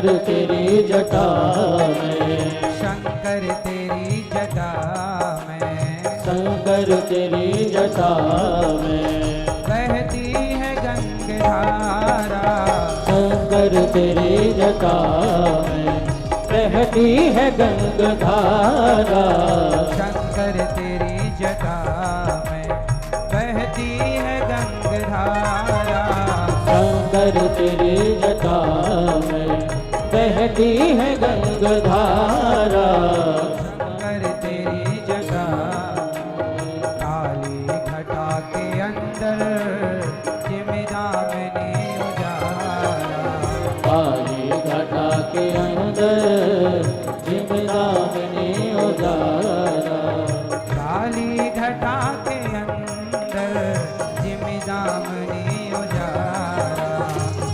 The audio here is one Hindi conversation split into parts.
शंकर तेरी जटा में, शंकर तेरी जटा में, शंकर तेरी जटा में बहती है गंगाधारा, शंकर तेरी जटा में बहती है गंगाधारा, शंकर तेरी जटा में बहती है गंगाधारा, शंकर तेरी जटा में बहती है गंगाधारा, शंकर तेरी जटा काली घटा के अंदर जिमिदामनी उजाला, काली घटा के अंदर जिमिदामनी उजाला, काली घटा के अंदर जिमिदामनी उजाला,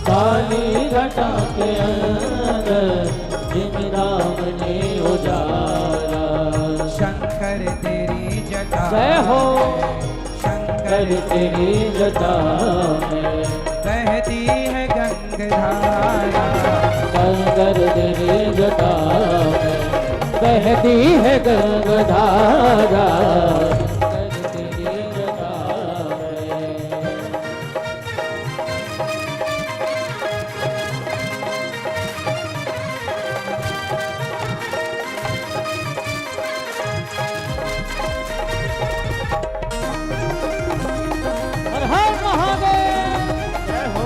काली घटा के अंदर जिमिदामनी उजाला, शंकर तेरी जटा जय हो शंकर तेरी जटा में बहती है गंगाधारा, शंकर तेरी जटा में बहती है गंगाधारा, शंकर तेरी जटा में हर हर महादेव जय हो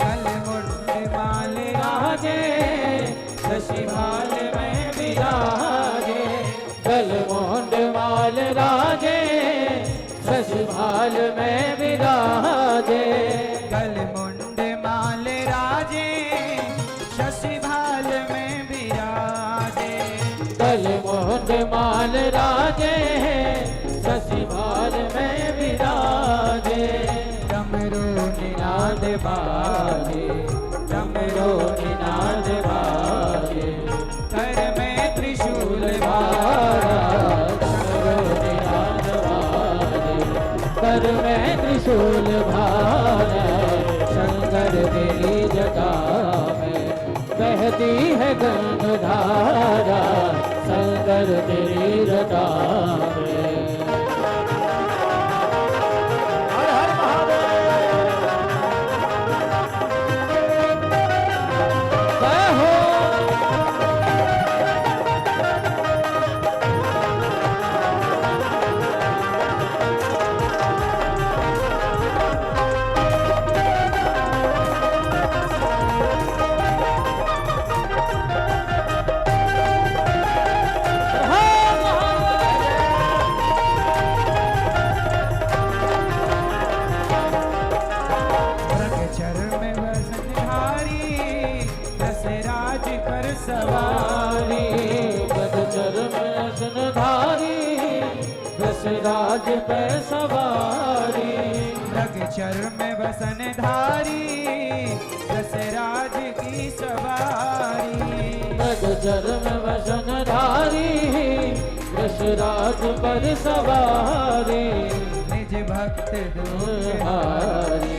कल मुंड माल राजे शशि भाल में विराजे, गल मोंड माल राजे शशि भाल में विराजे, कल मुंड माल राजे शशि भाल में विराजे, गल मोंड माल राजे शशि भाल में विराजे, डमरू निनाद बाजे, डमरू निनाद बाजे, कर में त्रिशूल भारा, डमरू निनाद बाजे, कर में त्रिशूल भारा, शंकर तेरी जटा में बहती है गंगाधारा, शंकर तेरी जटा में हर हर महादेव जय हो रगचर में वसनधारी दशराज पर सवारी, बदचर में सुनधारी दशराज पे सवारी, रगचर में वसनधारी दशराज की सवारी, बदचर में वसनधारी दशराज पर सवारी, निज भक्त हारी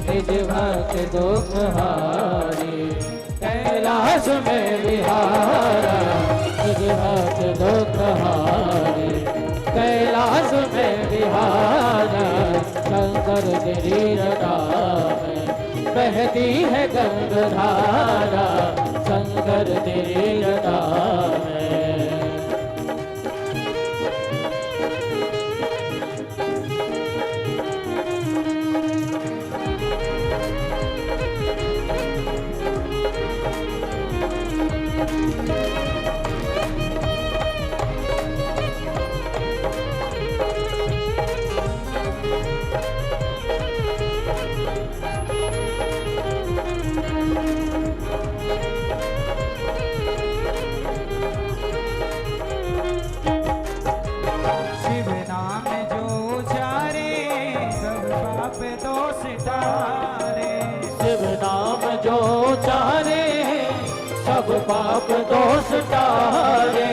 निज भक्त दुख हारी, कैलाश में विहारा निज भक्त दुख हारी, कैलाश में विहारा, शंकर तेरी जटा में बहती है गंगाधारा, शंकर तेरी जटा में सब पाप दोष टारे,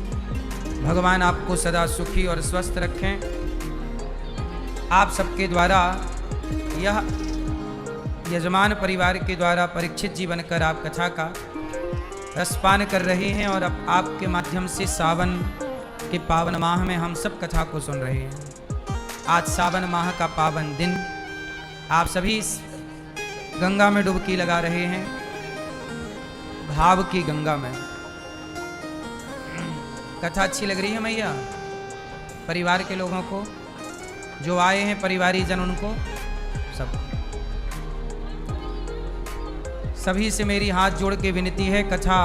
भगवान आपको सदा सुखी और स्वस्थ रखें। आप सबके द्वारा यह यजमान परिवार के द्वारा परीक्षित जी बनकर आप कथा का रसपान कर रहे हैं और अब आपके माध्यम से सावन के पावन माह में हम सब कथा को सुन रहे हैं। आज सावन माह का पावन दिन, आप सभी इस गंगा में डुबकी लगा रहे हैं, भाव की गंगा में। कथा अच्छी लग रही है मैया? परिवार के लोगों को, जो आए हैं परिवारी जन, उनको सब सभी से मेरी हाथ जोड़ के विनती है, कथा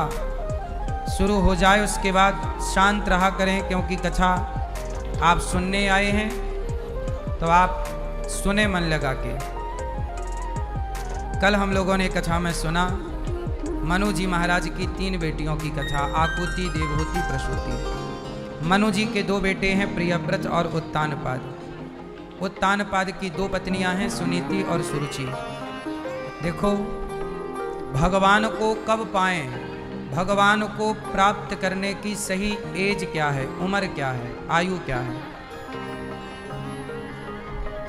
शुरू हो जाए उसके बाद शांत रहा करें, क्योंकि कथा आप सुनने आए हैं तो आप सुने मन लगा के। कल हम लोगों ने कथा में सुना मनु जी महाराज की 3 बेटियों की कथा, आकुति, देवहूति, प्रसूति। मनु जी के 2 बेटे हैं, प्रियव्रत और उत्तानपाद। उत्तानपाद की 2 पत्नियां हैं, सुनीति और सुरुचि। देखो, भगवान को कब पाएं, भगवान को प्राप्त करने की सही एज क्या है, उम्र क्या है, आयु क्या है,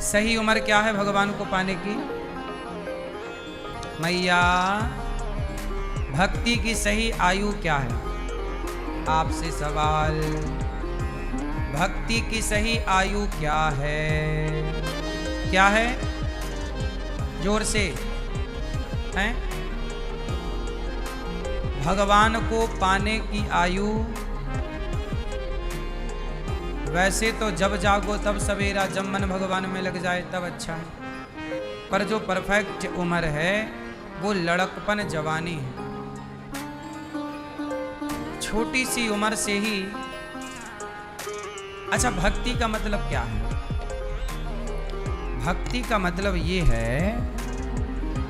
सही उम्र क्या है भगवान को पाने की? मैया, भक्ति की सही आयु क्या है? आपसे सवाल, भक्ति की सही आयु क्या है? क्या है? जोर से हैं? भगवान को पाने की आयु, वैसे तो जब जागो तब सवेरा, जब मन भगवान में लग जाए तब अच्छा है, पर जो परफेक्ट उम्र है वो लड़कपन, जवानी है। छोटी सी उम्र से ही। अच्छा, भक्ति का मतलब क्या है? भक्ति का मतलब ये है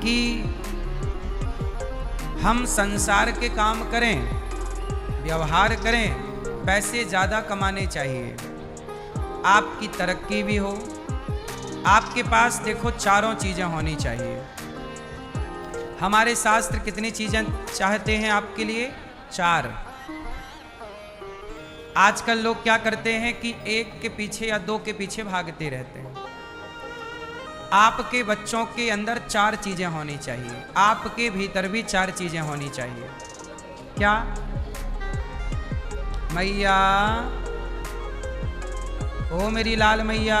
कि हम संसार के काम करें, व्यवहार करें, पैसे ज़्यादा कमाने चाहिए, आपकी तरक्की भी हो, आपके पास देखो चारों चीज़ें होनी चाहिए। हमारे शास्त्र कितनी चीज़ें चाहते हैं आपके लिए? 4। आजकल लोग क्या करते हैं कि 1 के पीछे या 2 के पीछे भागते रहते हैं। आपके बच्चों के अंदर 4 चीजें होनी चाहिए, आपके भीतर भी 4 चीजें होनी चाहिए। क्या? मैया, ओ मेरी लाल मैया,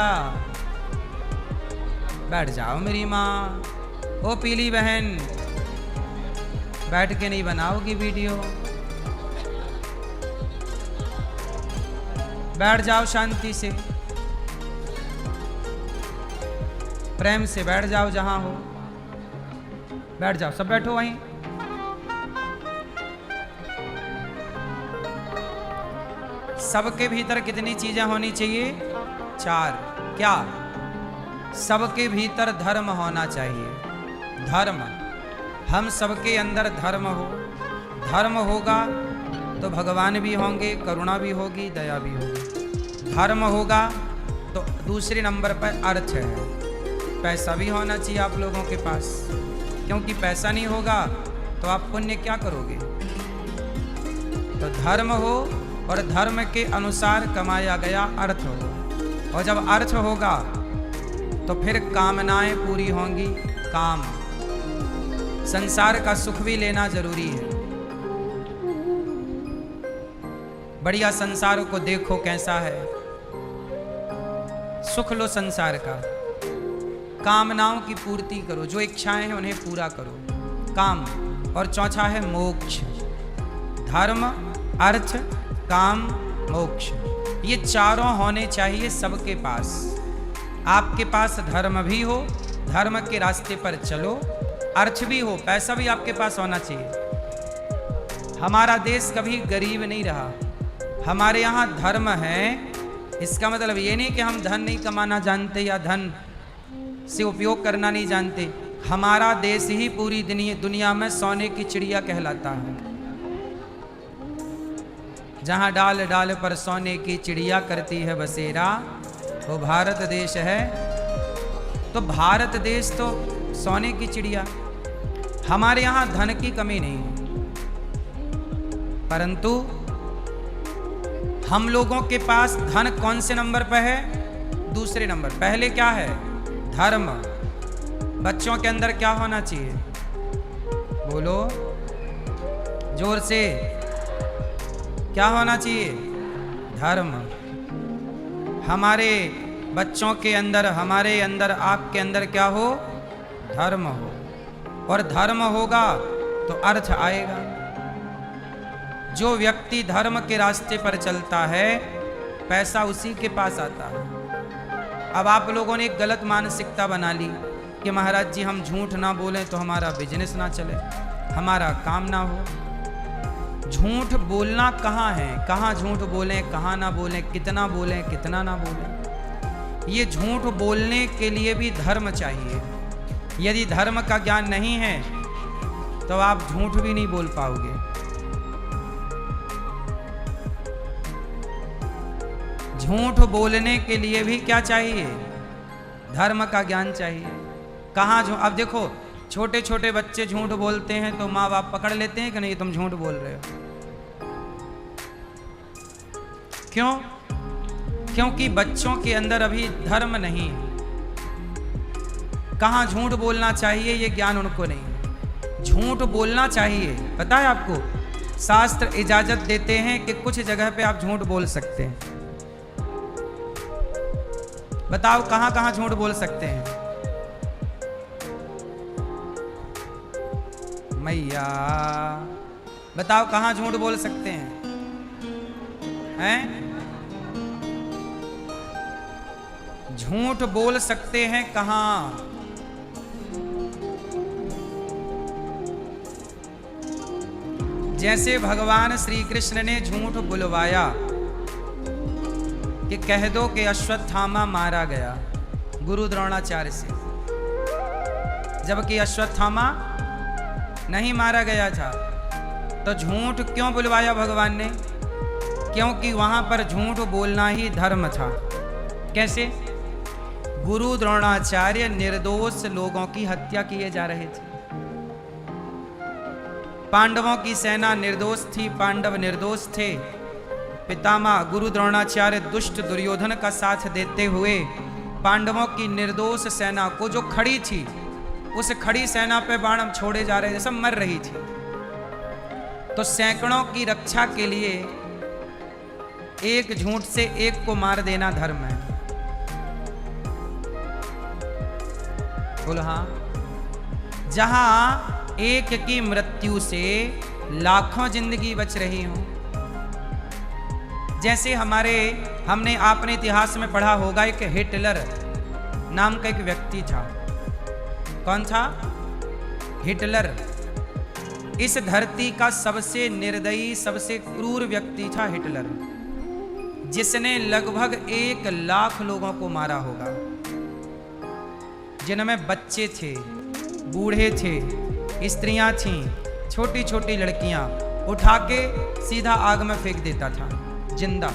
बैठ जाओ मेरी माँ। ओ पीली बहन, बैठ के नहीं बनाओगी वीडियो, बैठ जाओ शांति से, प्रेम से बैठ जाओ, जहां हो बैठ जाओ, सब बैठो वहीं। सबके भीतर कितनी चीजें होनी चाहिए? 4। क्या? सबके भीतर धर्म होना चाहिए। धर्म, हम सबके अंदर धर्म हो, धर्म होगा तो भगवान भी होंगे, करुणा भी होगी, दया भी होगी। धर्म होगा तो दूसरे नंबर पर अर्थ है, पैसा भी होना चाहिए आप लोगों के पास, क्योंकि पैसा नहीं होगा तो आप पुण्य क्या करोगे? तो धर्म हो और धर्म के अनुसार कमाया गया अर्थ हो, और जब अर्थ होगा तो फिर कामनाएं पूरी होंगी। काम, संसार का सुख भी लेना जरूरी है। बढ़िया संसार को देखो कैसा है, सुख लो संसार का, कामनाओं की पूर्ति करो, जो इच्छाएं हैं उन्हें पूरा करो, काम। और चौथा है मोक्ष। धर्म, अर्थ, काम, मोक्ष, ये चारों होने चाहिए सबके पास। आपके पास धर्म भी हो, धर्म के रास्ते पर चलो, अर्थ भी हो, पैसा भी आपके पास होना चाहिए। हमारा देश कभी गरीब नहीं रहा, हमारे यहाँ धर्म है। इसका मतलब ये नहीं कि हम धन नहीं कमाना जानते या धन से उपयोग करना नहीं जानते। हमारा देश ही पूरी दुनिया में सोने की चिड़िया कहलाता है। जहाँ डाल डाल पर सोने की चिड़िया करती है बसेरा, वो भारत देश है। तो भारत देश तो सोने की चिड़िया, हमारे यहाँ धन की कमी नहीं है, परंतु हम लोगों के पास धन कौन से नंबर पर है? दूसरे नंबर। पहले क्या है? धर्म। बच्चों के अंदर क्या होना चाहिए? बोलो जोर से, क्या होना चाहिए? धर्म। हमारे बच्चों के अंदर, हमारे अंदर, आपके अंदर क्या हो? धर्म हो। और धर्म होगा तो अर्थ आएगा। जो व्यक्ति धर्म के रास्ते पर चलता है, पैसा उसी के पास आता है। अब आप लोगों ने एक गलत मानसिकता बना ली कि महाराज जी हम झूठ ना बोलें तो हमारा बिजनेस ना चले, हमारा काम ना हो। झूठ बोलना कहाँ है? कहाँ झूठ बोलें, कहाँ ना बोलें, कितना बोलें, कितना ना बोलें? ये झूठ बोलने के लिए भी धर्म चाहिए। यदि धर्म का ज्ञान नहीं है तो आप झूठ भी नहीं बोल पाओगे। झूठ बोलने के लिए भी क्या चाहिए? धर्म का ज्ञान चाहिए। कहाँ झूठ? अब देखो, छोटे छोटे बच्चे झूठ बोलते हैं तो माँ बाप पकड़ लेते हैं कि नहीं तुम झूठ बोल रहे हो। क्यों? क्योंकि बच्चों के अंदर अभी धर्म नहीं है। कहाँ झूठ बोलना चाहिए ये ज्ञान उनको नहीं है। झूठ बोलना चाहिए, पता है आपको, शास्त्र इजाजत देते हैं कि कुछ जगह पे आप झूठ बोल सकते हैं। बताओ कहाँ कहाँ झूठ बोल सकते हैं? मैया बताओ कहाँ झूठ बोल सकते हैं? हैं? झूठ बोल सकते हैं कहाँ? जैसे भगवान श्री कृष्ण ने झूठ बुलवाया कि कह दो कि अश्वत्थामा मारा गया गुरु द्रोणाचार्य से, जबकि अश्वत्थामा नहीं मारा गया था। तो झूठ क्यों बुलवाया भगवान ने? क्योंकि वहां पर झूठ बोलना ही धर्म था। कैसे? गुरु द्रोणाचार्य निर्दोष लोगों की हत्या किए जा रहे थे। पांडवों की सेना निर्दोष थी, पांडव निर्दोष थे। पितामह गुरु द्रोणाचार्य दुष्ट दुर्योधन का साथ देते हुए पांडवों की निर्दोष सेना को, जो खड़ी थी, उस खड़ी सेना पे बाण छोड़े जा रहे थे, सब मर रही थी। तो सैकड़ों की रक्षा के लिए एक झूठ से एक को मार देना धर्म है। बोलो हाँ। जहां एक की मृत्यु से लाखों जिंदगी बच रही हूं। जैसे हमने आपने इतिहास में पढ़ा होगा, एक हिटलर नाम का एक व्यक्ति था। कौन था? हिटलर। इस धरती का सबसे निर्दयी, सबसे क्रूर व्यक्ति था हिटलर, जिसने लगभग 1 लाख लोगों को मारा होगा, जिनमें बच्चे थे, बूढ़े थे, स्त्रियां थीं, छोटी छोटी लड़कियां। उठा के सीधा आग में फेंक देता था, जिंदा।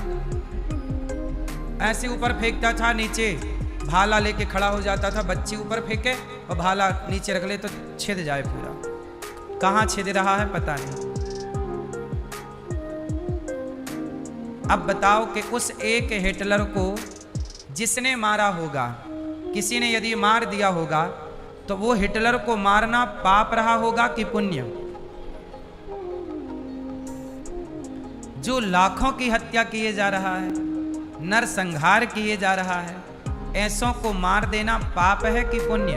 ऐसे ऊपर फेंकता था, नीचे भाला लेके खड़ा हो जाता था। बच्ची ऊपर फेंके और भाला नीचे रख ले तो छिद जाए पूरा। कहाँ छिद रहा है पता नहीं। अब बताओ कि उस एक हिटलर को जिसने मारा होगा, किसी ने यदि मार दिया होगा, तो वो हिटलर को मारना पाप रहा होगा कि पुण्य? जो लाखों की हत्या किए जा रहा है, नरसंहार किए जा रहा है, ऐसों को मार देना पाप है कि पुण्य?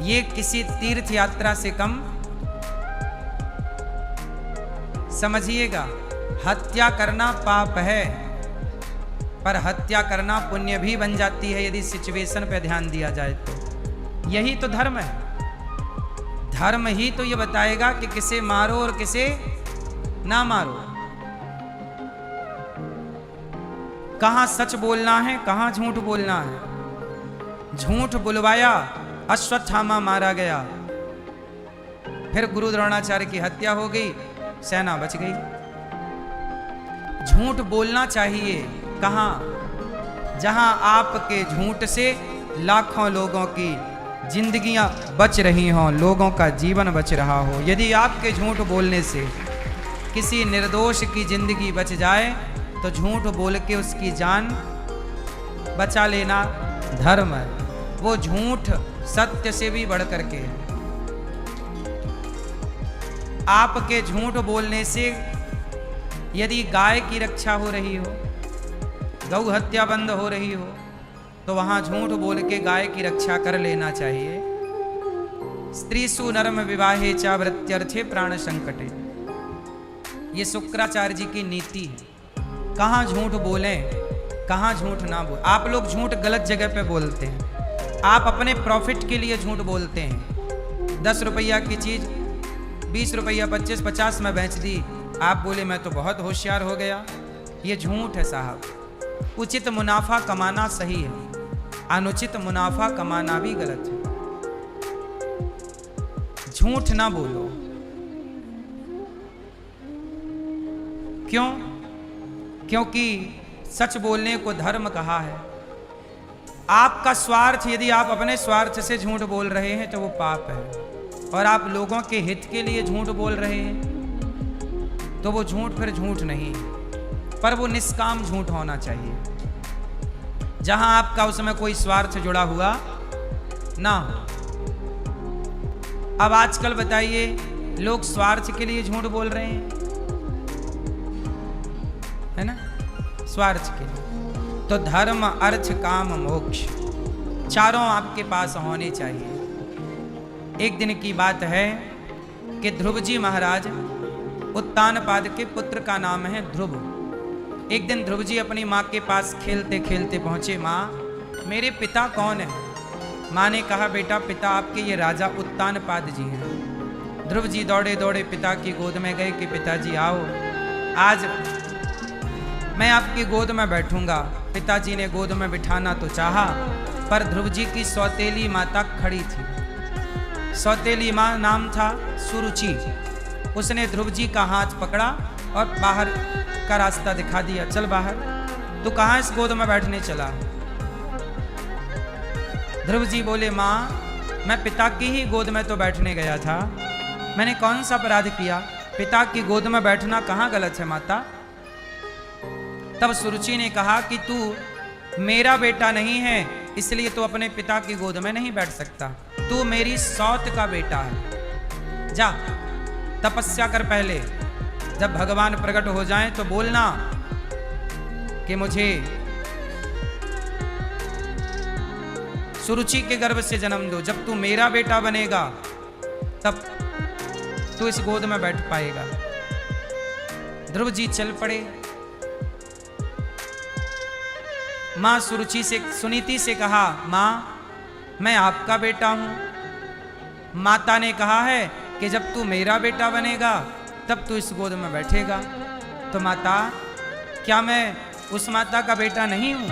ये किसी तीर्थ यात्रा से कम? समझिएगा, हत्या करना पाप है, पर हत्या करना पुण्य भी बन जाती है यदि सिचुएशन पे ध्यान दिया जाए तो। यही तो धर्म है। धर्म ही तो ये बताएगा कि किसे मारो और किसे ना मारो, कहां सच बोलना है, कहां झूठ बोलना है। झूठ बुलवाया, अश्वत्थामा मारा गया, फिर गुरु द्रोणाचार्य की हत्या हो गई, सेना बच गई। झूठ बोलना चाहिए कहां? जहां आपके झूठ से लाखों लोगों की जिंदगियां बच रही हों, लोगों का जीवन बच रहा हो। यदि आपके झूठ बोलने से किसी निर्दोष की जिंदगी बच जाए तो झूठ बोल के उसकी जान बचा लेना धर्म है। वो झूठ सत्य से भी बढ़ करके है। आपके झूठ बोलने से यदि गाय की रक्षा हो रही हो, गौ हत्या बंद हो रही हो, तो वहां झूठ बोल के गाय की रक्षा कर लेना चाहिए। स्त्रीसु नरम विवाहे चा वृत्यर्थे प्राण संकटे, ये शुक्राचार्य जी की नीति है। कहाँ झूठ बोलें, कहाँ झूठ ना बोल। आप लोग झूठ गलत जगह पे बोलते हैं। आप अपने प्रॉफिट के लिए झूठ बोलते हैं। 10 रुपया की चीज 20 रुपया 25-50 में बेच दी, आप बोले मैं तो बहुत होशियार हो गया। ये झूठ है साहब। उचित मुनाफा कमाना सही है, अनुचित मुनाफा कमाना भी गलत है। झूठ ना बोलो। क्यों? क्योंकि सच बोलने को धर्म कहा है। आपका स्वार्थ, यदि आप अपने स्वार्थ से झूठ बोल रहे हैं तो वो पाप है, और आप लोगों के हित के लिए झूठ बोल रहे हैं तो वो झूठ फिर झूठ नहीं, पर वो निष्काम झूठ होना चाहिए, जहां आपका उसमें कोई स्वार्थ जुड़ा हुआ ना हो। अब आजकल बताइए, लोग स्वार्थ के लिए झूठ बोल रहे हैं, है ना, स्वार्थ के लिए। तो धर्म अर्थ काम मोक्ष चारों आपके पास होने चाहिए। एक दिन की बात है कि ध्रुव जी महाराज, उत्तानपाद के पुत्र का नाम है ध्रुव। एक दिन ध्रुव जी अपनी माँ के पास खेलते खेलते पहुंचे। माँ, मेरे पिता कौन है? माँ ने कहा, बेटा पिता आपके ये राजा उत्तानपाद जी हैं। ध्रुव जी दौड़े दौड़े पिता की गोद में गए कि पिताजी आओ, आज मैं आपकी गोद में बैठूंगा। पिताजी ने गोद में बिठाना तो चाहा, पर ध्रुव जी की सौतेली माता खड़ी थी। सौतेली माँ नाम था सुरुचि। उसने ध्रुव जी का हाथ पकड़ा और बाहर का रास्ता दिखा दिया, चल बाहर। तो कहाँ इस गोद में बैठने चला? ध्रुव जी बोले, माँ मैं पिता की ही गोद में तो बैठने गया था, मैंने कौन सा अपराध किया? पिता की गोद में बैठना कहाँ गलत है माता? तब सुरुचि ने कहा कि तू मेरा बेटा नहीं है, इसलिए तू अपने पिता की गोद में नहीं बैठ सकता। तू मेरी सौत का बेटा है। जा तपस्या कर पहले, जब भगवान प्रकट हो जाएं तो बोलना कि मुझे सुरुचि के गर्भ से जन्म दो। जब तू मेरा बेटा बनेगा तब तू इस गोद में बैठ पाएगा। ध्रुव जी चल पड़े। माँ सुरुचि से, सुनीति से कहा, माँ मैं आपका बेटा हूं। माता ने कहा है कि जब तू मेरा बेटा बनेगा तब तू इस गोद में बैठेगा। तो माता, क्या मैं उस माता का बेटा नहीं हूं?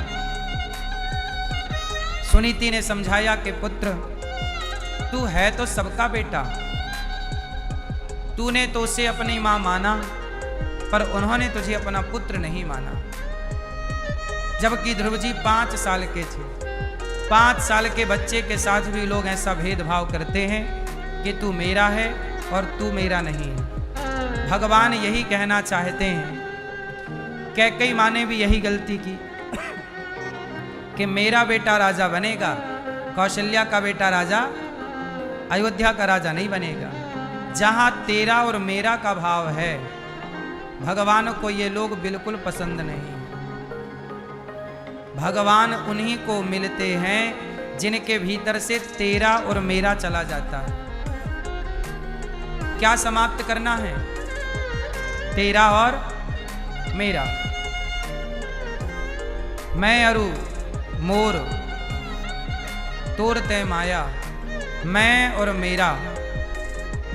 सुनीति ने समझाया कि पुत्र, तू है तो सबका बेटा। तूने तो उसे अपनी मां माना, पर उन्होंने तुझे अपना पुत्र नहीं माना। जबकि ध्रुव जी 5 साल के थे। 5 साल के बच्चे के साथ भी लोग ऐसा भेदभाव करते हैं कि तू मेरा है और तू मेरा नहीं है। भगवान यही कहना चाहते हैं। कैकेयी माँ ने भी यही गलती की कि मेरा बेटा राजा बनेगा, कौशल्या का बेटा राजा, अयोध्या का राजा नहीं बनेगा। जहां तेरा और मेरा का भाव है, भगवान को ये लोग बिल्कुल पसंद नहीं। भगवान उन्हीं को मिलते हैं जिनके भीतर से तेरा और मेरा चला जाता है। क्या समाप्त करना है? तेरा और मेरा। मैं अरु मोर तोरते माया, मैं और मेरा।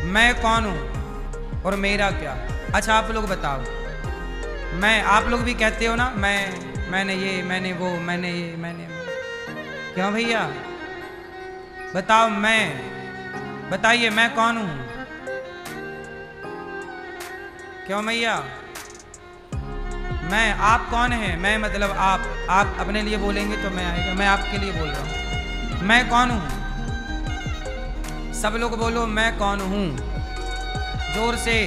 मैं कौन हूं और मेरा क्या? अच्छा आप लोग बताओ। मैं, आप लोग भी कहते हो ना, मैंने ये, मैंने वो, मैंने ये, मैंने वो। क्यों भैया बताओ, मैं, बताइए मैं कौन हूं? क्यों भैया? मैं, आप कौन है? मैं मतलब आप अपने लिए बोलेंगे तो मैं आएगा। मैं आपके लिए बोल रहा हूं। मैं कौन हूं? सब लोग बोलो, मैं कौन हूं, जोर से।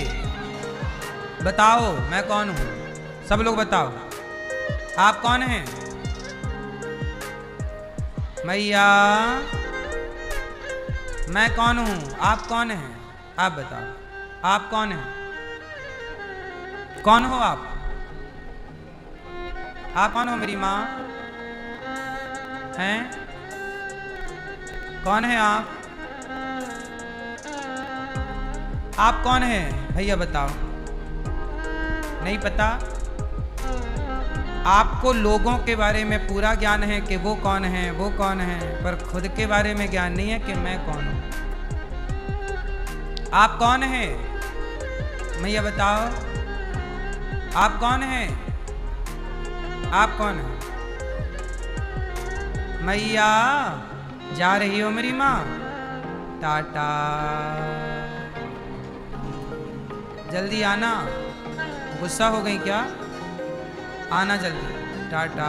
बताओ मैं कौन हूं? सब लोग बताओ, आप कौन हैं? मैया मैं कौन हूं? आप कौन हैं? आप बताओ, आप कौन हैं? कौन हो आप? आप कौन हो मेरी माँ? हैं? कौन है आप? आप कौन हैं भैया बताओ? नहीं पता? आपको लोगों के बारे में पूरा ज्ञान है कि वो कौन है, वो कौन है, पर खुद के बारे में ज्ञान नहीं है कि मैं कौन हूं। आप कौन हैं भैया बताओ? आप कौन हैं? आप कौन हैं? मैया जा रही हो मेरी माँ? टाटा, जल्दी आना। गुस्सा हो गई क्या? आना जल्दी, टाटा।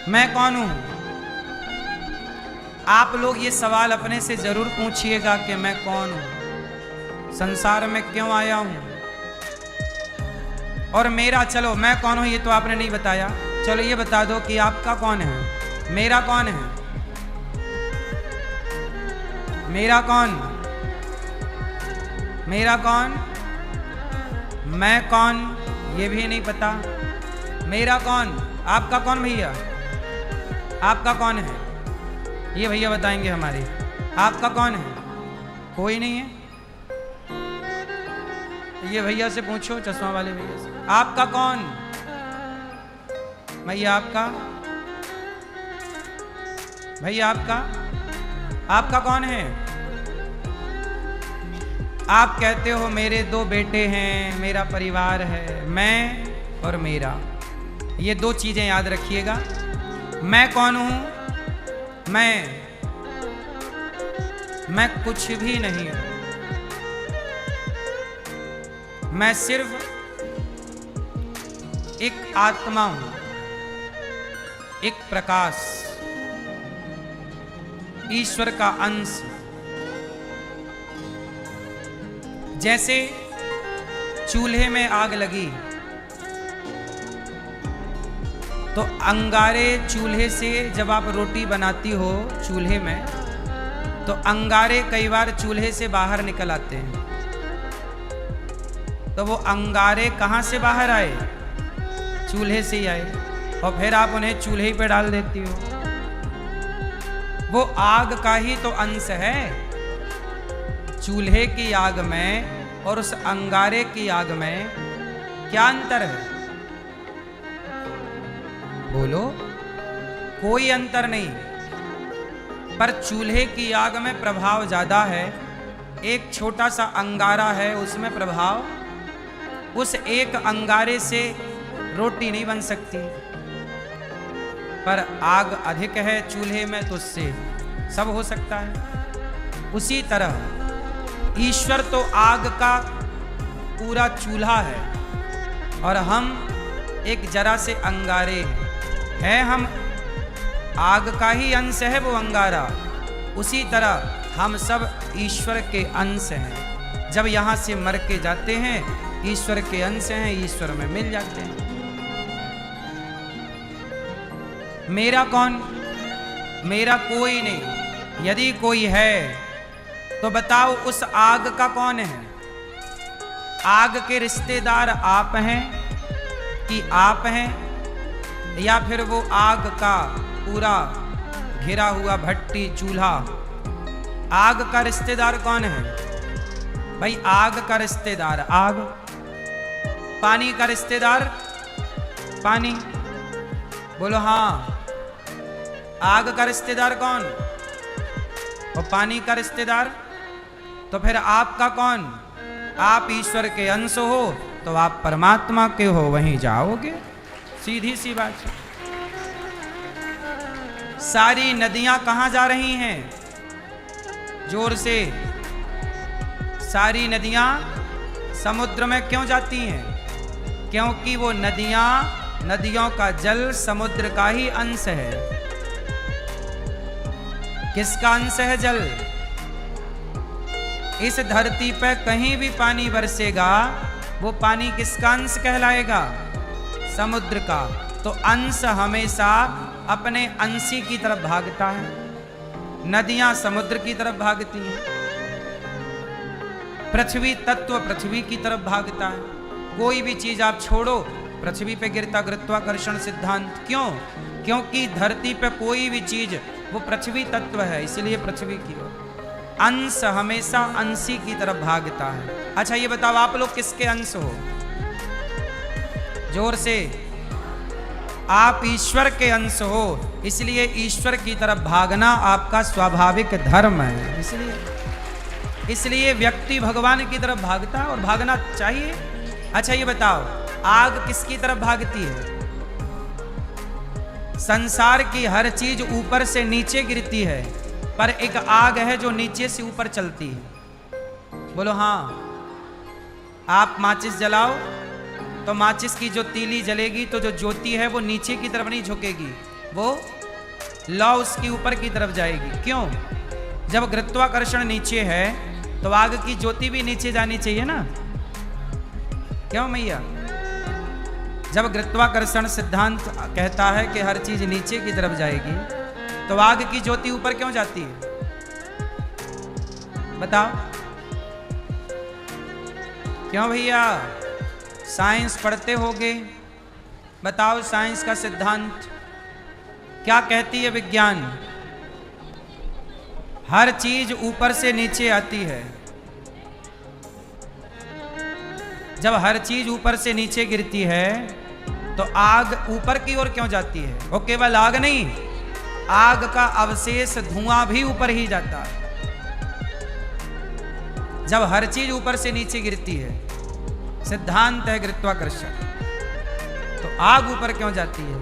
मैं कौन हूं? आप लोग ये सवाल अपने से जरूर पूछिएगा कि मैं कौन हूं, संसार में क्यों आया हूं, और मेरा, चलो मैं कौन हूं ये तो आपने नहीं बताया, चलो ये बता दो कि आपका कौन है, मेरा कौन है? मेरा कौन? मेरा कौन? मैं कौन ये भी नहीं पता। मेरा कौन? आपका कौन भैया? आपका कौन है? ये भैया बताएंगे हमारे। आपका कौन है? कोई नहीं है। ये भैया से पूछो, चश्मा वाले भैया से, आपका कौन? भैया आपका? भैया आपका? आपका कौन है? आप कहते हो मेरे 2 बेटे हैं, मेरा परिवार है, मैं और मेरा। ये 2 चीजें याद रखिएगा। मैं कौन हूं? मैं कुछ भी नहीं हूं। मैं सिर्फ एक आत्मा हूं, एक प्रकाश, ईश्वर का अंश। जैसे चूल्हे में आग लगी तो अंगारे चूल्हे से, जब आप रोटी बनाती हो चूल्हे में, तो अंगारे कई बार चूल्हे से बाहर निकल आते हैं। तो वो अंगारे कहाँ से बाहर आए? चूल्हे से ही आए, और फिर आप उन्हें चूल्हे पे डाल देती हो। वो आग का ही तो अंश है। चूल्हे की आग में और उस अंगारे की आग में क्या अंतर है? बोलो। कोई अंतर नहीं, पर चूल्हे की आग में प्रभाव ज्यादा है। एक छोटा सा अंगारा है, उसमें प्रभाव, उस एक अंगारे से रोटी नहीं बन सकती, पर आग अधिक है चूल्हे में तो उससे सब हो सकता है। उसी तरह ईश्वर तो आग का पूरा चूल्हा है और हम एक जरा से अंगारे हैं। हम आग का ही अंश है वो अंगारा। उसी तरह हम सब ईश्वर के अंश हैं। जब यहाँ से मर के जाते हैं, ईश्वर के अंश हैं, ईश्वर में मिल जाते हैं। मेरा कौन? मेरा कोई नहीं। यदि कोई है तो बताओ उस आग का कौन है? आग के रिश्तेदार आप हैं कि आप हैं, या फिर वो आग का पूरा घिरा हुआ भट्टी चूल्हा? आग का रिश्तेदार कौन है भाई? आग का रिश्तेदार आग। पानी का रिश्तेदार पानी। बोलो हाँ। आग का रिश्तेदार कौन? और पानी का रिश्तेदार? तो फिर आपका कौन? आप ईश्वर के अंश हो तो आप परमात्मा के हो, वहीं जाओगे। सीधी सी बात है। सारी नदियां कहां जा रही हैं? जोर से। सारी नदियां समुद्र में क्यों जाती हैं? क्योंकि वो नदियां, नदियों का जल समुद्र का ही अंश है। किसका अंश है जल? इस धरती पर कहीं भी पानी बरसेगा, वो पानी किसका अंश कहलाएगा? समुद्र का। तो अंश हमेशा अपने अंशी की तरफ भागता है। नदियां समुद्र की तरफ भागती हैं, पृथ्वी तत्व पृथ्वी की तरफ भागता है। कोई भी चीज आप छोड़ो, पृथ्वी पे गिरता गुरुत्वाकर्षण सिद्धांत। क्यों? क्योंकि धरती पे कोई भी चीज वो पृथ्वी तत्व है, इसलिए पृथ्वी की ओर। अंश हमेशा अंशी की तरफ भागता है। अच्छा ये बताओ, आप लोग किसके अंश हो? जोर से। आप ईश्वर के अंश हो, इसलिए ईश्वर की तरफ भागना आपका स्वाभाविक धर्म है। इसलिए व्यक्ति भगवान की तरफ भागता है और भागना चाहिए। अच्छा ये बताओ, आग किसकी तरफ भागती है? संसार की हर चीज ऊपर से नीचे गिरती है, पर एक आग है जो नीचे से ऊपर चलती है। बोलो हाँ। आप माचिस जलाओ तो माचिस की जो तीली जलेगी तो जो ज्योति है वो नीचे की तरफ नहीं झुकेगी, वो लौ उसकी ऊपर की तरफ जाएगी। क्यों? जब गुरुत्वाकर्षण नीचे है तो आग की ज्योति भी नीचे जानी चाहिए ना। क्यों मैया? जब गुरुत्वाकर्षण सिद्धांत कहता है कि हर चीज नीचे की तरफ जाएगी, तो आग की ज्योति ऊपर क्यों जाती है? बताओ क्यों भैया? साइंस पढ़ते होगे, बताओ साइंस का सिद्धांत क्या कहती है? विज्ञान हर चीज ऊपर से नीचे आती है। जब हर चीज ऊपर से नीचे गिरती है तो आग ऊपर की ओर क्यों जाती है? वो केवल आग नहीं, आग का अवशेष धुआं भी ऊपर ही जाता है। जब हर चीज ऊपर से नीचे गिरती है, सिद्धांत है गुरुत्वाकर्षण, तो आग ऊपर क्यों जाती है?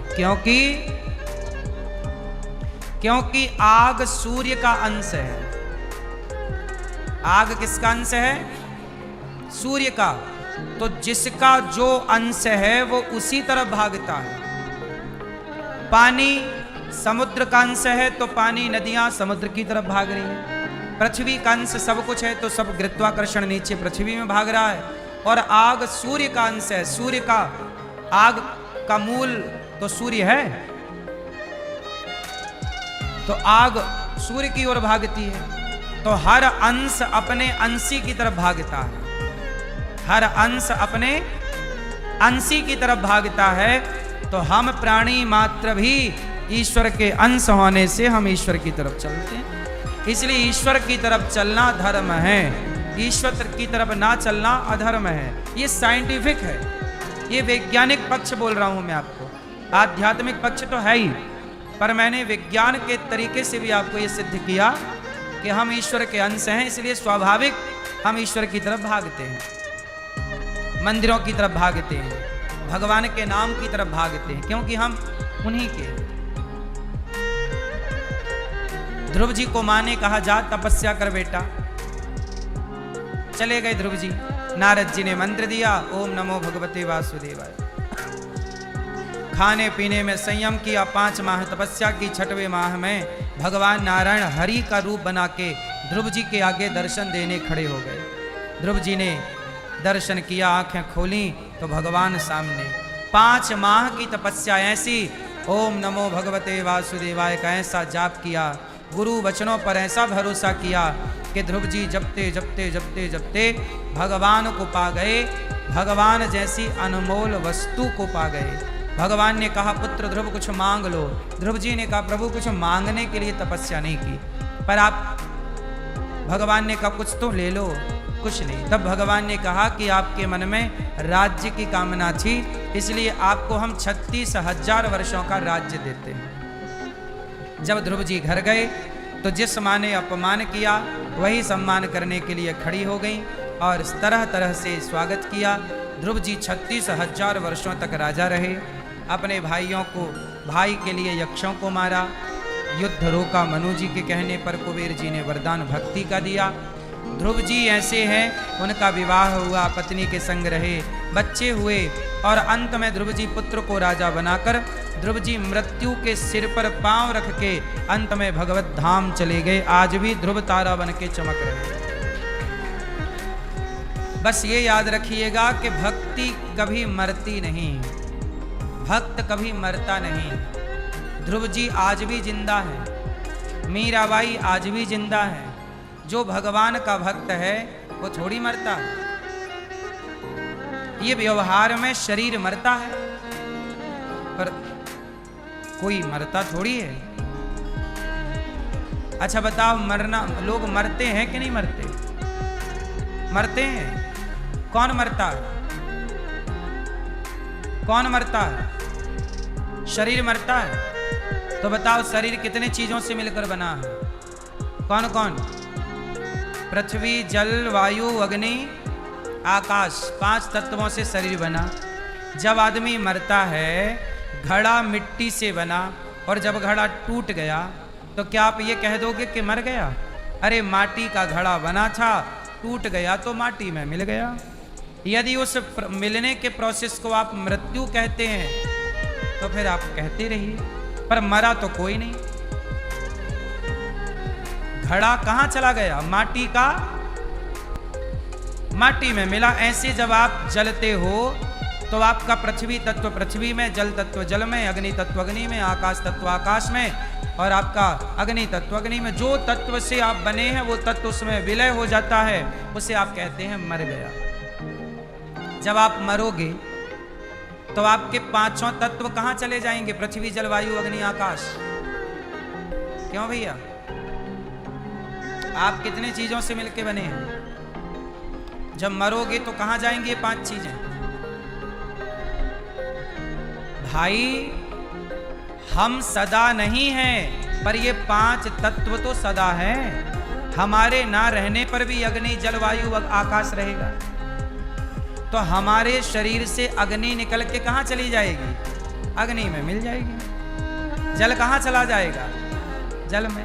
क्योंकि आग सूर्य का अंश है। आग किसका अंश है? सूर्य का। तो जिसका जो अंश है वो उसी तरफ भागता है। पानी समुद्र का अंश है तो पानी, नदियां समुद्र की तरफ भाग रही हैं। पृथ्वी का अंश सब कुछ है तो सब गुरुत्वाकर्षण नीचे पृथ्वी में भाग रहा है। और आग सूर्य का अंश है। सूर्य का, आग का मूल तो सूर्य है, तो आग सूर्य की ओर भागती है। तो हर अंश अपने अंशी की तरफ भागता है। हर अंश अपने अंशी की तरफ भागता है। तो हम प्राणी मात्र भी ईश्वर के अंश होने से हम ईश्वर की तरफ चलते हैं। इसलिए ईश्वर की तरफ चलना धर्म है, ईश्वर की तरफ ना चलना अधर्म है। ये साइंटिफिक है, ये वैज्ञानिक पक्ष बोल रहा हूं मैं आपको। आध्यात्मिक पक्ष तो है ही, पर मैंने विज्ञान के तरीके से भी आपको ये सिद्ध किया कि हम ईश्वर के अंश हैं, इसलिए स्वाभाविक हम ईश्वर की तरफ भागते हैं, मंदिरों की तरफ भागते हैं, भगवान के नाम की तरफ भागते हैं, क्योंकि हम उन्हीं के। ध्रुव जी को माँ ने कहा जा तपस्या कर बेटा। चले गए ध्रुव जी। नारद जी ने मंत्र दिया, ओम नमो भगवते वासुदेवाय। खाने पीने में संयम किया। 5 माह तपस्या की। 6वें माह में भगवान नारायण हरि का रूप बना के ध्रुव जी के आगे दर्शन देने खड़े हो गए। ध्रुव जी ने दर्शन किया, आंखें खोली तो भगवान सामने। 5 माह की तपस्या ऐसी, ओम नमो भगवते वासुदेवाय का ऐसा जाप किया, गुरु वचनों पर ऐसा भरोसा किया कि ध्रुव जी जपते जपते जपते जपते भगवान को पा गए। भगवान जैसी अनमोल वस्तु को पा गए। भगवान ने कहा, पुत्र ध्रुव कुछ मांग लो। ध्रुव जी ने कहा, प्रभु कुछ मांगने के लिए तपस्या नहीं की, पर आप, भगवान ने कहा कुछ तो ले लो। कुछ नहीं। तब भगवान ने कहा कि आपके मन में राज्य की कामना थी, इसलिए आपको हम 36,000 वर्षों का राज्य देते हैं। जब ध्रुव जी घर गए तो जिस माँ ने अपमान किया वही सम्मान करने के लिए खड़ी हो गई और इस तरह तरह से स्वागत किया। ध्रुव जी 36,000 वर्षों तक राजा रहे। अपने भाइयों को, भाई के लिए यक्षों को मारा, युद्ध रोका। मनु जी के कहने पर कुबेर जी ने वरदान भक्ति का दिया। ध्रुव जी ऐसे हैं, उनका विवाह हुआ, पत्नी के संग रहे, बच्चे हुए और अंत में ध्रुव जी पुत्र को राजा बनाकर ध्रुव जी मृत्यु के सिर पर पांव रख के अंत में भगवत धाम चले गए। आज भी ध्रुव तारा बन के चमक रहे। बस ये याद रखिएगा कि भक्ति कभी मरती नहीं, भक्त कभी मरता नहीं। ध्रुव जी आज भी जिंदा है, मीराबाई आज भी जिंदा है। जो भगवान का भक्त है वो थोड़ी मरता है। ये व्यवहार में शरीर मरता है, पर कोई मरता थोड़ी है। अच्छा बताओ, मरना, लोग मरते हैं कि नहीं मरते? मरते हैं। कौन मरता है? कौन मरता है? शरीर मरता है। तो बताओ शरीर कितने चीजों से मिलकर बना है? कौन कौन? पृथ्वी, जल, वायु, अग्नि, आकाश, 5 तत्वों से शरीर बना। जब आदमी मरता है, घड़ा मिट्टी से बना, और जब घड़ा टूट गया तो क्या आप ये कह दोगे कि मर गया? अरे माटी का घड़ा बना था, टूट गया तो माटी में मिल गया। यदि उस मिलने के प्रोसेस को आप मृत्यु कहते हैं तो फिर आप कहते रहिए, पर मरा तो कोई नहीं। घड़ा कहां चला गया? माटी का, माटी में मिला। ऐसे जब आप जलते हो तो आपका पृथ्वी तत्व पृथ्वी में, जल तत्व जल में, अग्नि तत्व अग्नि में, आकाश तत्व आकाश में, और आपका अग्नि तत्व अग्नि में। जो तत्व से आप बने हैं वो तत्व उसमें विलय हो जाता है, उसे आप कहते हैं मर गया। जब आप मरोगे तो आपके 5 तत्व कहां चले जाएंगे? पृथ्वी, जल, वायु, अग्नि, आकाश। क्यों भैया? आप कितने चीजों से मिलके बने हैं? जब मरोगे तो कहां जाएंगे ये 5 चीजें? भाई हम सदा नहीं हैं, पर ये 5 तत्व तो सदा हैं। हमारे ना रहने पर भी अग्नि, जल, वायु, आकाश रहेगा। तो हमारे शरीर से अग्नि निकल के कहां चली जाएगी? अग्नि में मिल जाएगी। जल कहां चला जाएगा? जल में।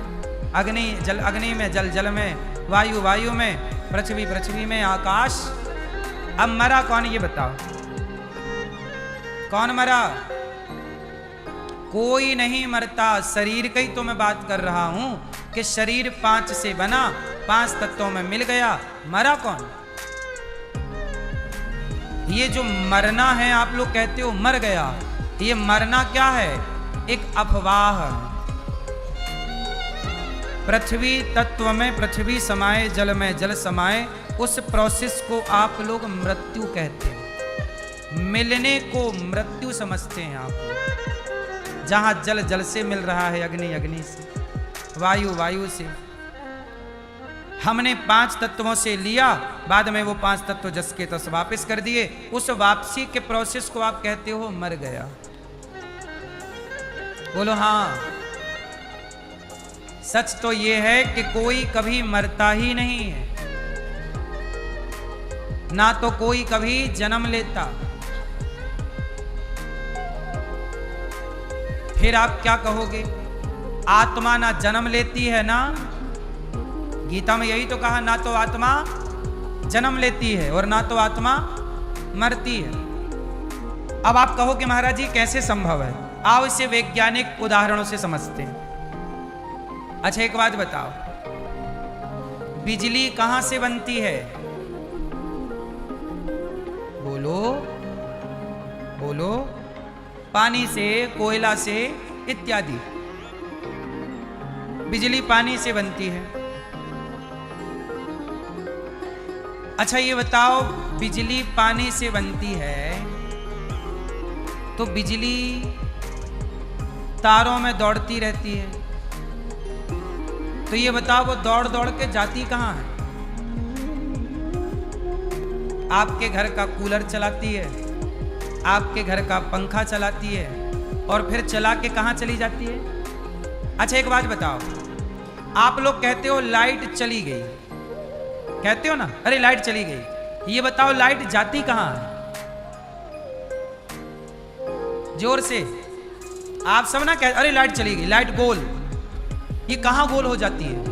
अग्नि, जल अग्नि में, जल जल में, वायु वायु में, पृथ्वी पृथ्वी में, आकाश। अब मरा कौन ये बताओ? कौन मरा? कोई नहीं मरता। शरीर की तो मैं बात कर रहा हूं कि शरीर 5 से बना, 5 तत्वों में मिल गया। मरा कौन? ये जो मरना है, आप लोग कहते हो मर गया, ये मरना क्या है? एक अफवाह। पृथ्वी तत्व में पृथ्वी समाये, जल में जल समाये, उस प्रोसेस को आप लोग मृत्यु कहते हैं। मिलने को मृत्यु समझते हैं आप। जहां जल जल से मिल रहा है, अग्नि अग्नि से, वायु वायु से। हमने 5 तत्वों से लिया, बाद में वो 5 तत्व जस के तस वापस कर दिए। उस वापसी के प्रोसेस को आप कहते हो मर गया। बोलो हाँ। सच तो ये है कि कोई कभी मरता ही नहीं है, ना तो कोई कभी जन्म लेता। फिर आप क्या कहोगे? आत्मा ना जन्म लेती है ना, गीता में यही तो कहा, ना तो आत्मा जन्म लेती है और ना तो आत्मा मरती है। अब आप कहो कि महाराज जी कैसे संभव है? आओ इसे वैज्ञानिक उदाहरणों से समझते हैं। अच्छा एक बात बताओ, बिजली कहां से बनती है? बोलो बोलो। पानी से, कोयला से इत्यादि। बिजली पानी से बनती है। अच्छा ये बताओ, बिजली पानी से बनती है तो बिजली तारों में दौड़ती रहती है, तो ये बताओ वो दौड़ दौड़ के जाती कहां है? आपके घर का कूलर चलाती है, आपके घर का पंखा चलाती है, और फिर चला के कहां चली जाती है? अच्छा एक बात बताओ, आप लोग कहते हो लाइट चली गई, कहते हो ना, अरे लाइट चली गई। ये बताओ लाइट जाती कहां है? जोर से आप सब ना कहते अरे लाइट चली गई, लाइट गोल, ये कहां गोल हो जाती है?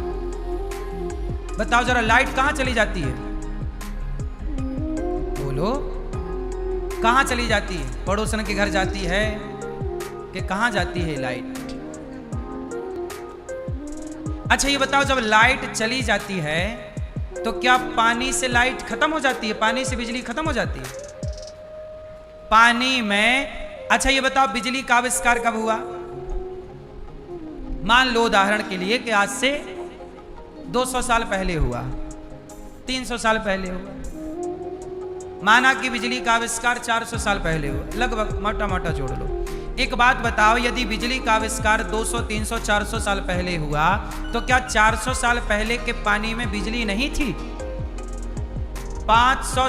बताओ जरा, लाइट कहां चली जाती है? बोलो, कहां चली जाती है? पड़ोसन के घर जाती है कि कहां जाती है लाइट? अच्छा ये बताओ, जब लाइट चली जाती है तो क्या पानी से लाइट खत्म हो जाती है? पानी से बिजली खत्म हो जाती है? पानी में, अच्छा ये बताओ बिजली का आविष्कार कब हुआ? मान लो उदाहरण के लिए कि आज से 200 साल पहले हुआ, 300 साल पहले हुआ। माना कि बिजली का आविष्कार 400 साल पहले हुआ, लगभग मोटा मोटा जोड़ लो। एक बात बताओ, यदि बिजली का आविष्कार 200, 300, 400 साल पहले हुआ तो क्या 400 साल पहले के पानी में बिजली नहीं थी? 500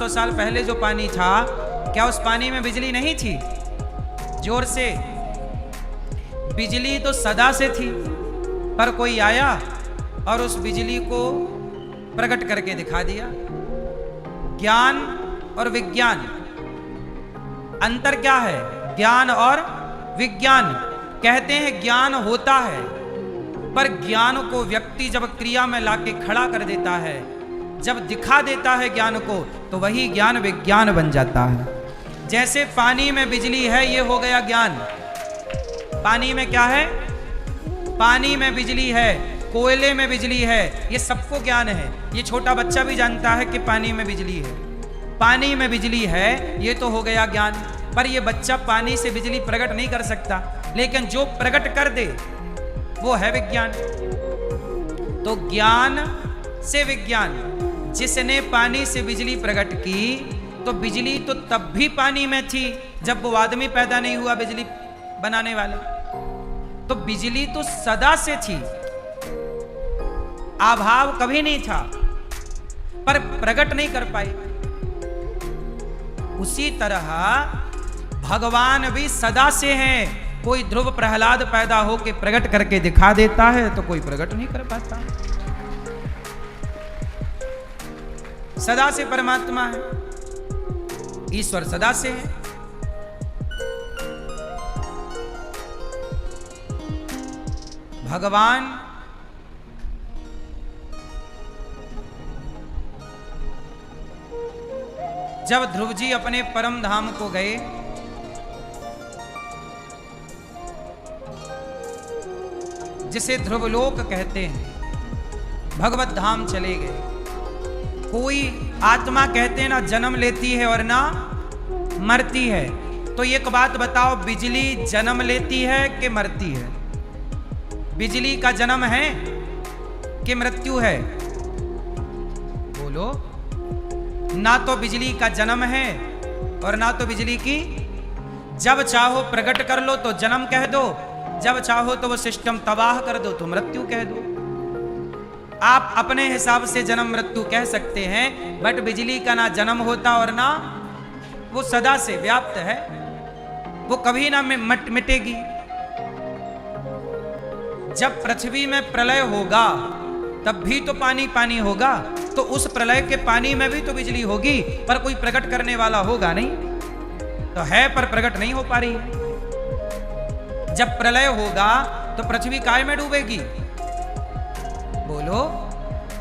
साल पहले जो पानी था, क्या उस पानी में बिजली नहीं थी? जोर से। बिजली तो सदा से थी, पर कोई आया और उस बिजली को प्रकट करके दिखा दिया। ज्ञान और विज्ञान, अंतर क्या है? ज्ञान और विज्ञान। कहते हैं ज्ञान होता है, पर ज्ञान को व्यक्ति जब क्रिया में लाके खड़ा कर देता है, जब दिखा देता है ज्ञान को, तो वही ज्ञान विज्ञान बन जाता है। जैसे पानी में बिजली है, ये हो गया ज्ञान। पानी में क्या है? पानी में बिजली है, कोयले में बिजली है, ये सबको ज्ञान है। ये छोटा बच्चा भी जानता है कि पानी में बिजली है। पानी में बिजली है, ये तो हो गया ज्ञान। पर ये बच्चा पानी से बिजली प्रकट नहीं कर सकता, लेकिन जो प्रकट कर दे वो है विज्ञान। तो ज्ञान से विज्ञान। जिसने पानी से बिजली प्रकट की, तो बिजली तो तब भी पानी में थी जब वो आदमी पैदा नहीं हुआ बिजली बनाने वाला। तो बिजली तो सदा से थी, अभाव कभी नहीं था, पर प्रकट नहीं कर पाई। उसी तरह भगवान भी सदा से हैं। कोई ध्रुव प्रहलाद पैदा हो के प्रकट करके दिखा देता है, तो कोई प्रकट नहीं कर पाता। सदा से परमात्मा है, ईश्वर सदा से है। भगवान जब ध्रुव जी अपने परम धाम को गए, जिसे ध्रुवलोक कहते हैं, भगवत धाम चले गए। कोई आत्मा कहते हैं ना जन्म लेती है और ना मरती है। तो एक बात बताओ, बिजली जन्म लेती है कि मरती है? बिजली का जन्म है कि मृत्यु है? बोलो। ना तो बिजली का जन्म है और ना तो बिजली की, जब चाहो प्रकट कर लो तो जन्म कह दो, जब चाहो तो वो सिस्टम तबाह कर दो तो मृत्यु कह दो। आप अपने हिसाब से जन्म मृत्यु कह सकते हैं, बट बिजली का ना जन्म होता और ना, वो सदा से व्याप्त है, वो कभी ना मिटेगी। जब पृथ्वी में प्रलय होगा तब भी तो पानी पानी होगा, तो उस प्रलय के पानी में भी तो बिजली होगी, पर कोई प्रकट करने वाला होगा नहीं। तो है पर प्रकट नहीं हो पा रही है। जब प्रलय होगा तो पृथ्वी काय में डूबेगी? बोलो।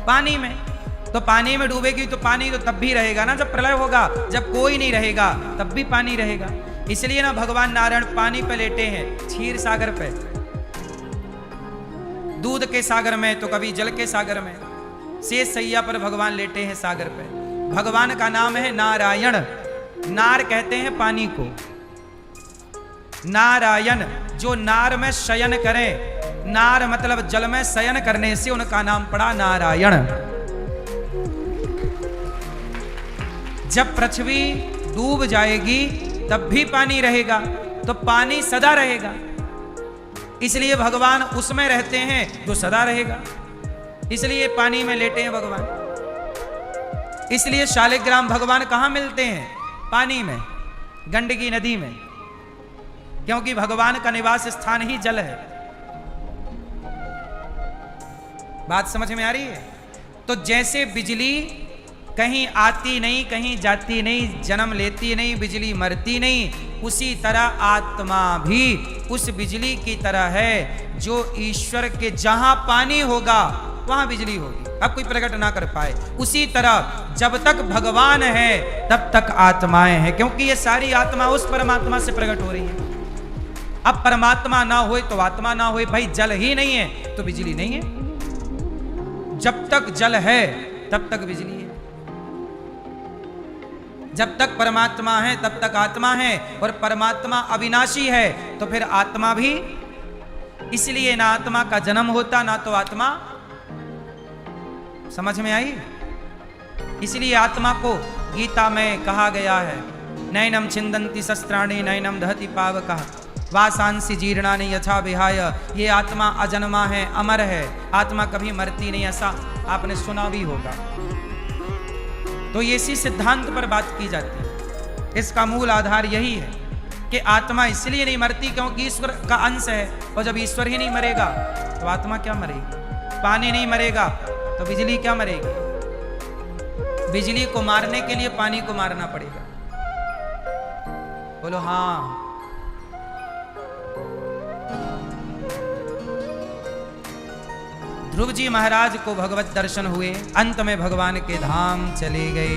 पानी में। तो पानी में डूबेगी तो पानी तो तब भी रहेगा ना जब प्रलय होगा। जब कोई नहीं रहेगा तब भी पानी रहेगा। इसलिए ना भगवान नारायण पानी पे लेटे हैं, क्षीर सागर पे, दूध के सागर में तो कभी जल के सागर में। शेष सैया पर भगवान लेटे हैं सागर पे। भगवान का नाम है नारायण। नार कहते हैं पानी को, नारायण जो नार में शयन करें। नार मतलब जल में शयन करने से उनका नाम पड़ा नारायण। जब पृथ्वी डूब जाएगी तब भी पानी रहेगा, तो पानी सदा रहेगा। इसलिए भगवान उसमें रहते हैं जो सदा रहेगा, इसलिए पानी में लेटे हैं भगवान। इसलिए शालिग्राम भगवान कहाँ मिलते हैं? पानी में, गंडकी नदी में, क्योंकि भगवान का निवास स्थान ही जल है। बात समझ में आ रही है? तो जैसे बिजली कहीं आती नहीं, कहीं जाती नहीं, जन्म लेती नहीं, बिजली मरती नहीं, उसी तरह आत्मा भी उस बिजली की तरह है जो ईश्वर के जहां पानी होगा वहां बिजली होगी, अब कोई प्रकट ना कर पाए। उसी तरह जब तक भगवान है तब तक आत्माएं हैं, क्योंकि ये सारी आत्मा उस परमात्मा से प्रकट हो रही है। अब परमात्मा ना होए तो आत्मा ना होए। भाई जल ही नहीं है तो बिजली नहीं है, जब तक जल है तब तक बिजली है, जब तक परमात्मा है तब तक आत्मा है, और परमात्मा अविनाशी है तो फिर आत्मा भी। इसलिए ना आत्मा का जन्म होता ना तो आत्मा। समझ में आई? इसलिए आत्मा को गीता में कहा गया है, नैनम छिंदन्ति शस्त्राणि नैनम दहति पावकः वासांसि जीर्णानि यथा विहाय। ये आत्मा अजन्मा है, अमर है, आत्मा कभी मरती नहीं, ऐसा आपने सुना भी होगा। तो ये इसी सिद्धांत पर बात की जाती है। इसका मूल आधार यही है कि आत्मा इसलिए नहीं मरती क्योंकि ईश्वर का अंश है, और जब ईश्वर ही नहीं मरेगा तो आत्मा क्या मरेगी? पानी नहीं मरेगा तो बिजली क्या मरेगी? बिजली को मारने के लिए पानी को मारना पड़ेगा। बोलो हाँ। ध्रुव जी महाराज को भगवत दर्शन हुए, अंत में भगवान के धाम चले गए।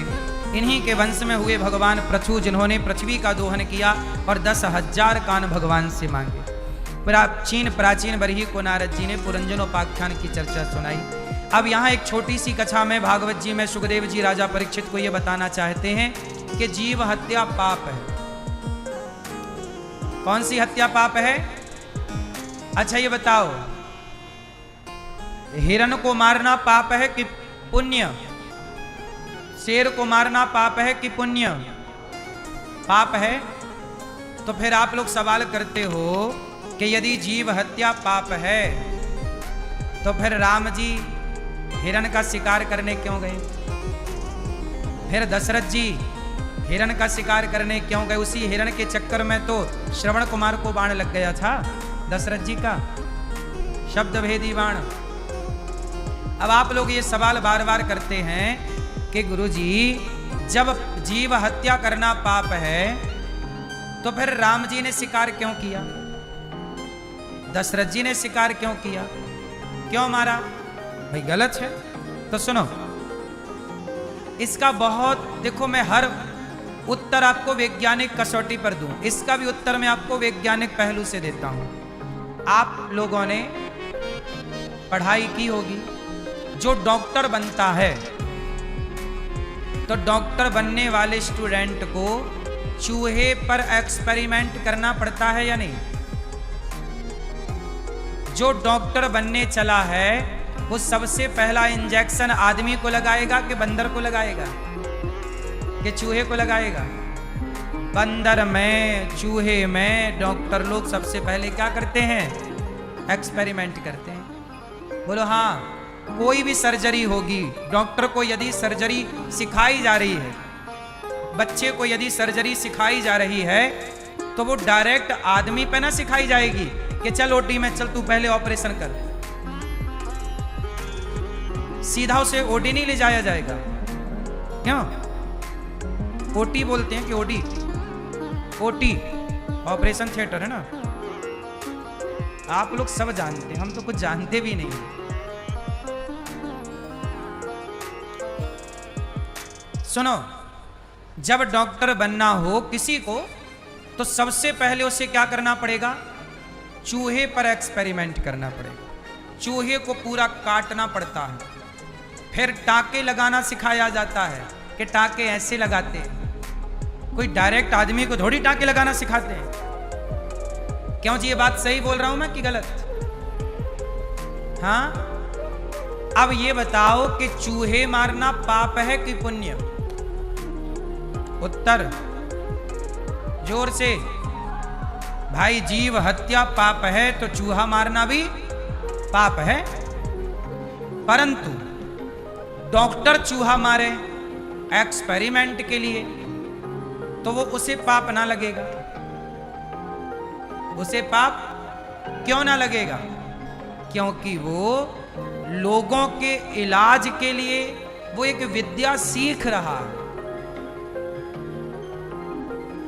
इन्हीं के वंश में हुए भगवान पृथु, जिन्होंने पृथ्वी का दोहन किया और 10,000 कान भगवान से मांगे। प्राचीन बरही को नारद जी ने पुरंजनोपाख्यान की चर्चा सुनाई। अब यहाँ एक छोटी सी कथा में भागवत जी में सुखदेव जी राजा परीक्षित को यह बताना चाहते हैं कि जीव हत्या पाप है। कौन सी हत्या पाप है? अच्छा ये बताओ, हिरण को मारना पाप है कि पुण्य? शेर को मारना पाप है कि पुण्य? पाप है। तो फिर आप लोग सवाल करते हो कि यदि जीव हत्या पाप है तो फिर राम जी हिरण का शिकार करने क्यों गए? फिर दशरथ जी हिरण का शिकार करने क्यों गए? उसी हिरण के चक्कर में तो श्रवण कुमार को बाण लग गया था, दशरथ जी का शब्द भेदी बाण। अब आप लोग ये सवाल बार बार करते हैं कि गुरुजी जब जीव हत्या करना पाप है तो फिर राम जी ने शिकार क्यों किया? दशरथ जी ने शिकार क्यों किया? क्यों मारा? भाई गलत है। तो सुनो, इसका बहुत, देखो मैं हर उत्तर आपको वैज्ञानिक कसौटी पर दूं, इसका भी उत्तर मैं आपको वैज्ञानिक पहलू से देता हूं। आप लोगों ने पढ़ाई की होगी, जो डॉक्टर बनता है तो डॉक्टर बनने वाले स्टूडेंट को चूहे पर एक्सपेरिमेंट करना पड़ता है या नहीं? जो डॉक्टर बनने चला है वो सबसे पहला इंजेक्शन आदमी को लगाएगा कि बंदर को लगाएगा कि चूहे को लगाएगा? बंदर में, चूहे में डॉक्टर लोग सबसे पहले क्या करते हैं? एक्सपेरिमेंट करते हैं। बोलो हाँ। कोई भी सर्जरी होगी, डॉक्टर को यदि सर्जरी सिखाई जा रही है, बच्चे को यदि सर्जरी सिखाई जा रही है तो वो डायरेक्ट आदमी पे ना सिखाई जाएगी कि चल ओटी में चल, तू पहले ऑपरेशन कर। सीधा उसे ओटी नहीं ले जाया जाएगा। क्यों? ओटी बोलते हैं कि ओडी, ओटी ऑपरेशन थिएटर है ना। आप लोग सब जानते हैं, हम तो कुछ जानते भी नहीं। सुनो, जब डॉक्टर बनना हो किसी को तो सबसे पहले उसे क्या करना पड़ेगा? चूहे पर एक्सपेरिमेंट करना पड़ेगा। चूहे को पूरा काटना पड़ता है, फिर टाके लगाना सिखाया जाता है कि टाके ऐसे लगाते हैं। कोई डायरेक्ट आदमी को थोड़ी टाके लगाना सिखाते हैं। क्यों जी, ये बात सही बोल रहा हूं मैं कि गलत? हाँ। अब ये बताओ कि चूहे मारना पाप है कि पुण्य? उत्तर जोर से भाई। जीव हत्या पाप है तो चूहा मारना भी पाप है, परंतु डॉक्टर चूहा मारे एक्सपेरिमेंट के लिए तो वो उसे पाप ना लगेगा। उसे पाप क्यों ना लगेगा? क्योंकि वो लोगों के इलाज के लिए वो एक विद्या सीख रहा है,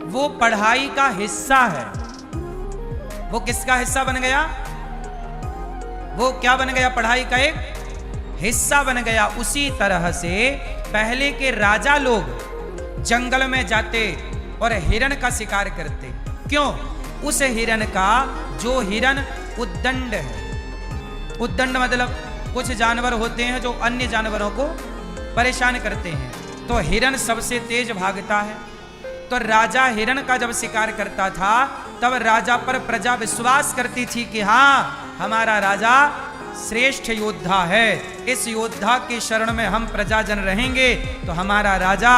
वो पढ़ाई का हिस्सा है। वो किसका हिस्सा बन गया? वो क्या बन गया? पढ़ाई का एक हिस्सा बन गया। उसी तरह से पहले के राजा लोग जंगल में जाते और हिरण का शिकार करते। क्यों? उस हिरण का, जो हिरण उद्दंड है, उद्दंड मतलब कुछ जानवर होते हैं जो अन्य जानवरों को परेशान करते हैं। तो हिरण सबसे तेज भागता है। तो राजा हिरण का जब शिकार करता था तब राजा पर प्रजा विश्वास करती थी कि हाँ, हमारा राजा श्रेष्ठ योद्धा है, इस योद्धा की शरण में हम प्रजाजन रहेंगे तो हमारा राजा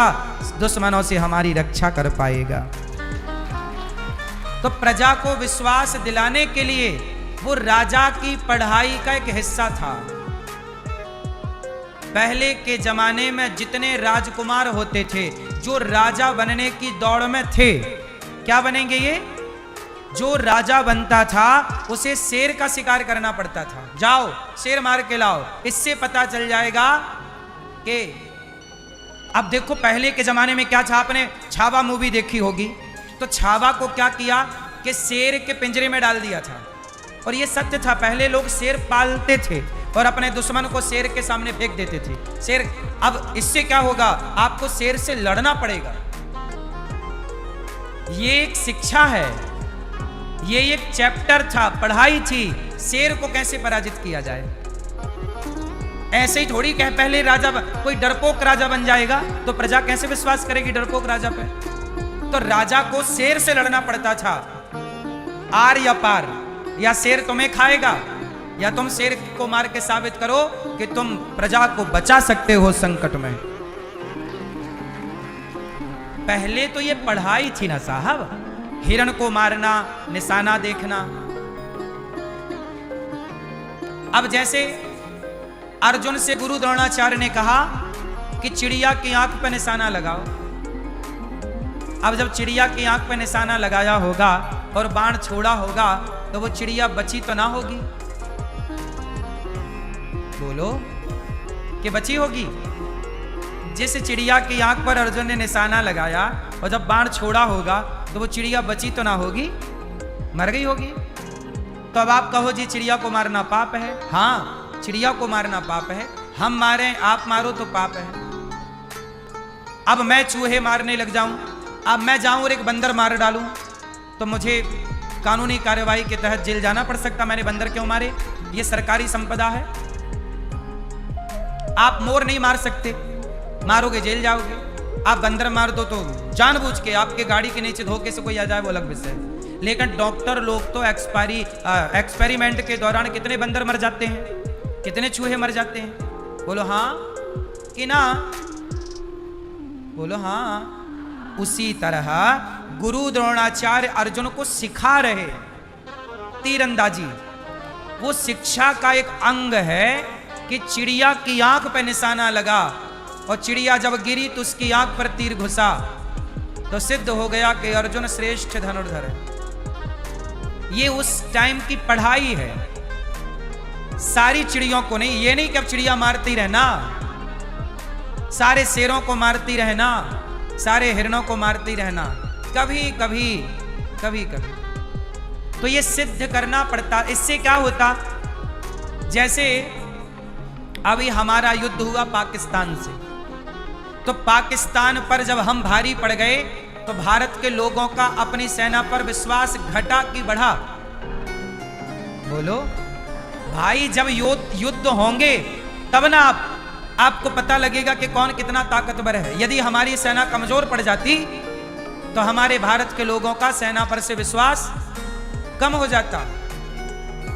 दुश्मनों से हमारी रक्षा कर पाएगा। तो प्रजा को विश्वास दिलाने के लिए वो राजा की पढ़ाई का एक हिस्सा था। पहले के जमाने में जितने राजकुमार होते थे, जो राजा बनने की दौड़ में थे, क्या बनेंगे ये? जो राजा बनता था उसे शेर का शिकार करना पड़ता था। जाओ शेर मार के लाओ, इससे पता चल जाएगा कि अब देखो पहले के जमाने में क्या था, आपने छावा मूवी देखी होगी। तो छावा को क्या किया कि शेर के पिंजरे में डाल दिया था। और ये सत्य था, पहले लोग शेर पालते थे और अपने दुश्मन को शेर के सामने फेंक देते थे। शेर, अब इससे क्या होगा, आपको शेर से लड़ना पड़ेगा। ये एक शिक्षा है, ये एक चैप्टर था, पढ़ाई थी, शेर को कैसे पराजित किया जाए। ऐसे ही थोड़ी कह पहले राजा कोई डरपोक राजा बन जाएगा तो प्रजा कैसे विश्वास करेगी डरपोक राजा पे। तो राजा को शेर से लड़ना पड़ता था, आर या पार, या शेर तुम्हें खाएगा या तुम शेर को मार के साबित करो कि तुम प्रजा को बचा सकते हो संकट में। पहले तो ये पढ़ाई थी ना साहब, हिरण को मारना, निशाना देखना। अब जैसे अर्जुन से गुरु द्रोणाचार्य ने कहा कि चिड़िया की आंख पर निशाना लगाओ। अब जब चिड़िया की आंख पर निशाना लगाया होगा और बाण छोड़ा होगा तो वो चिड़िया बची तो ना होगी? बोलो कि बची होगी? जिस चिड़िया की आंख पर अर्जुन ने निशाना लगाया और जब बाण छोड़ा होगा तो वो चिड़िया बची तो ना होगी, मर गई होगी। तो अब आप कहो जी चिड़िया को मारना पाप है। हाँ, चिड़िया को मारना पाप है, हम मारें आप मारो तो पाप है। अब मैं चूहे मारने लग जाऊं, अब मैं जाऊं और एक बंदर मार डालूं तो मुझे कानूनी कार्यवाही के तहत जेल जाना पड़ सकता। मैंने बंदर क्यों मारे? ये सरकारी संपदा है। आप मोर नहीं मार सकते, मारोगे जेल जाओगे। आप बंदर मार दो तो जानबूझ के आपके गाड़ी के नीचे धोखे से कोई आ जाए वो अलग विषय है। लेकिन डॉक्टर लोग तो एक्सपेरिमेंट के दौरान कितने बंदर मर जाते हैं, कितने चूहे मर जाते हैं। बोलो हाँ कि ना? बोलो हाँ। उसी तरह गुरु द्रोणाचार्य अर्जुन को सिखा रहे तीरंदाजी। वो शिक्षा का एक अंग है कि चिड़िया की आंख पर निशाना लगा और चिड़िया जब गिरी तो उसकी आंख पर तीर घुसा तो सिद्ध हो गया कि अर्जुन श्रेष्ठ धनुर्धर है। ये उस टाइम की पढ़ाई है। सारी चिड़ियों को नहीं, ये नहीं कि अब चिड़िया मारती रहना, सारे शेरों को मारती रहना, सारे हिरणों को मारती रहना, कभी कभी कभी कभी। तो ये सिद्ध करना पड़ता। इससे क्या होता, जैसे अभी हमारा युद्ध हुआ पाकिस्तान से, तो पाकिस्तान पर जब हम भारी पड़ गए तो भारत के लोगों का अपनी सेना पर विश्वास घटा कि बढ़ा? बोलो भाई, जब युद्ध होंगे तब ना आपको पता लगेगा कि कौन कितना ताकतवर है। यदि हमारी सेना कमजोर पड़ जाती तो हमारे भारत के लोगों का सेना पर से विश्वास कम हो जाता।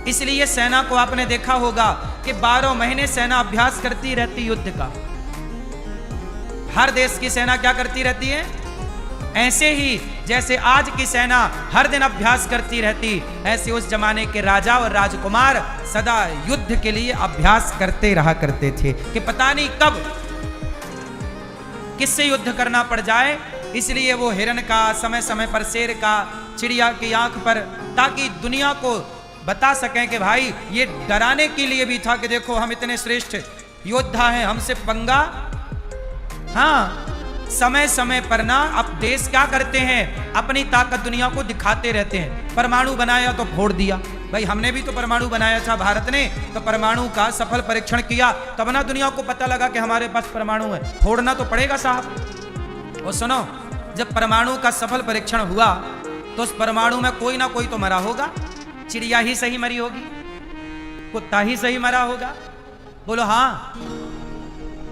इसलिए सेना को आपने देखा होगा कि 12 महीने सेना अभ्यास करती रहती युद्ध का। हर देश की सेना क्या करती रहती है? ऐसे ही जैसे आज की सेना हर दिन अभ्यास करती रहती, ऐसे उस जमाने के राजा और राजकुमार सदा युद्ध के लिए अभ्यास करते रहा करते थे कि पता नहीं कब किससे युद्ध करना पड़ जाए। इसलिए वो हिरण का, समय समय पर शेर का, चिड़िया की आंख पर, ताकि दुनिया को बता सकें कि भाई ये डराने के लिए भी था कि देखो हम इतने श्रेष्ठ योद्धा हैं, हमसे पंगा। हाँ, समय समय पर ना अब देश क्या करते हैं, अपनी ताकत दुनिया को दिखाते रहते हैं। परमाणु बनाया तो फोड़ दिया, भाई हमने भी तो परमाणु बनाया था भारत ने, तो परमाणु का सफल परीक्षण किया तब ना दुनिया को पता लगा कि हमारे पास परमाणु है। फोड़ना तो पड़ेगा साहब। और सुनो, जब परमाणु का सफल परीक्षण हुआ तो उस परमाणु में कोई ना कोई तो मरा होगा। चिड़िया ही सही मरी होगी, कुत्ता ही सही मरा होगा, बोलो हाँ।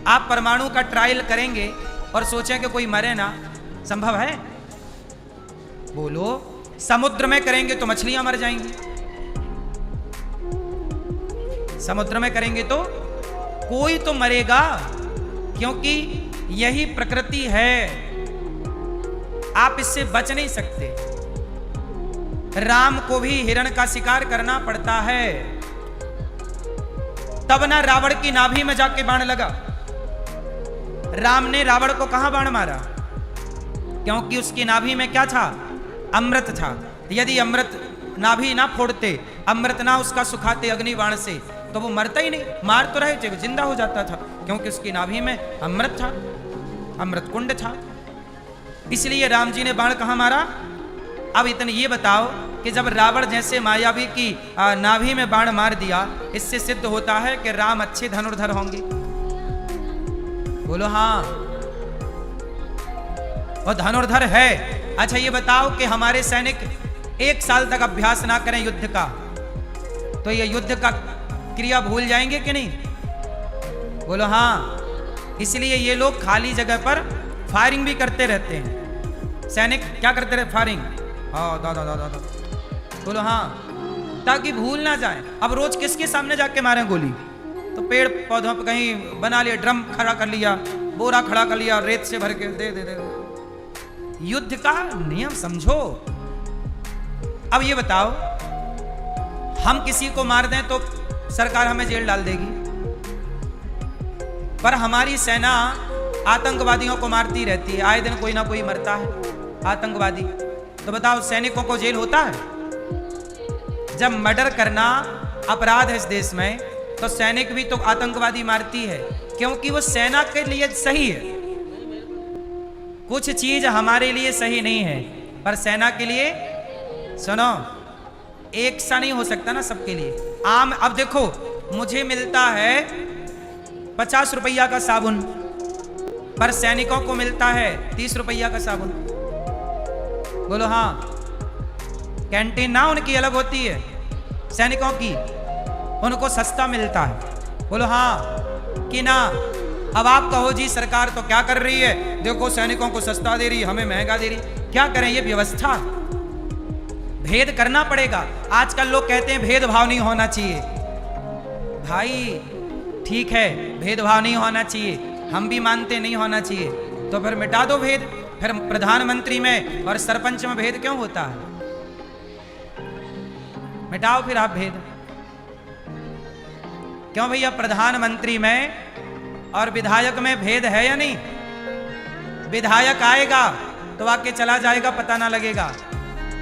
आप परमाणु का ट्रायल करेंगे और सोचें कि कोई मरे ना, संभव है? बोलो। समुद्र में करेंगे तो मछलियां मर जाएंगी, समुद्र में करेंगे तो कोई तो मरेगा, क्योंकि यही प्रकृति है, आप इससे बच नहीं सकते। राम को भी हिरण का शिकार करना पड़ता है, तब ना रावण की नाभि में जाके बाण लगा। राम ने रावण को कहां बाण मारा? क्योंकि उसकी नाभि में क्या था? अमृत था। यदि अमृत नाभि ना फोड़ते, अमृत ना उसका सुखाते अग्नि बाण से, तो वो मरता ही नहीं। मार तो रहे थे, वो जिंदा हो जाता था, क्योंकि उसकी नाभि में अमृत था, अमृत कुंड था। इसलिए राम जी ने बाण कहां मारा? अब इतने ये बताओ कि जब रावण जैसे मायावी की नाभि में बाण मार दिया, इससे सिद्ध होता है कि राम अच्छे धनुर्धर होंगे। बोलो हाँ। और धनुर्धर है। अच्छा ये बताओ कि हमारे सैनिक 1 साल तक अभ्यास ना करें युद्ध का, तो ये युद्ध का क्रिया भूल जाएंगे कि नहीं? बोलो हाँ। इसलिए ये लोग खाली जगह पर फायरिंग भी करते रहते हैं। सैनिक क्या करते रहे? फायरिंग। हाँ दादा दादा दादा। बोलो हाँ, ताकि भूल ना जाए। अब रोज किसके सामने जाके मारें गोली? तो पेड़ पौधों पर कहीं बना लिया, ड्रम खड़ा कर लिया, बोरा खड़ा कर लिया, रेत से भर के दे दे दे। युद्ध का नियम समझो। अब ये बताओ, हम किसी को मार दें तो सरकार हमें जेल डाल देगी, पर हमारी सेना आतंकवादियों को मारती रहती है। आए दिन कोई ना कोई मरता है आतंकवादी। तो बताओ सैनिकों को जेल होता है? जब मर्डर करना अपराध है इस देश में, तो सैनिक भी तो आतंकवादी मारती है, क्योंकि वो सेना के लिए सही है। कुछ चीज हमारे लिए सही नहीं है, पर सेना के लिए, सुनो, एक सा नहीं हो सकता ना सबके लिए। आम अब देखो, मुझे मिलता है 50 रुपया का साबुन, पर सैनिकों को मिलता है 30 रुपया का साबुन। बोलो हाँ। कैंटीन ना उनकी अलग होती है, सैनिकों की, उनको सस्ता मिलता है। बोलो हाँ कि ना? अब आप कहो जी सरकार तो क्या कर रही है, देखो सैनिकों को सस्ता दे रही है, हमें महंगा दे रही। क्या करें? ये व्यवस्था, भेद करना पड़ेगा। आजकल लोग कहते हैं भेदभाव नहीं होना चाहिए। भाई ठीक है, भेदभाव नहीं होना चाहिए, हम भी मानते नहीं होना चाहिए, तो फिर मिटा दो भेद। फिर प्रधानमंत्री में और सरपंच में भेद क्यों होता है? मिटाओ फिर आप भेद। क्यों भैया? प्रधानमंत्री में और विधायक में भेद है या नहीं? विधायक आएगा तो आके चला जाएगा, पता ना लगेगा,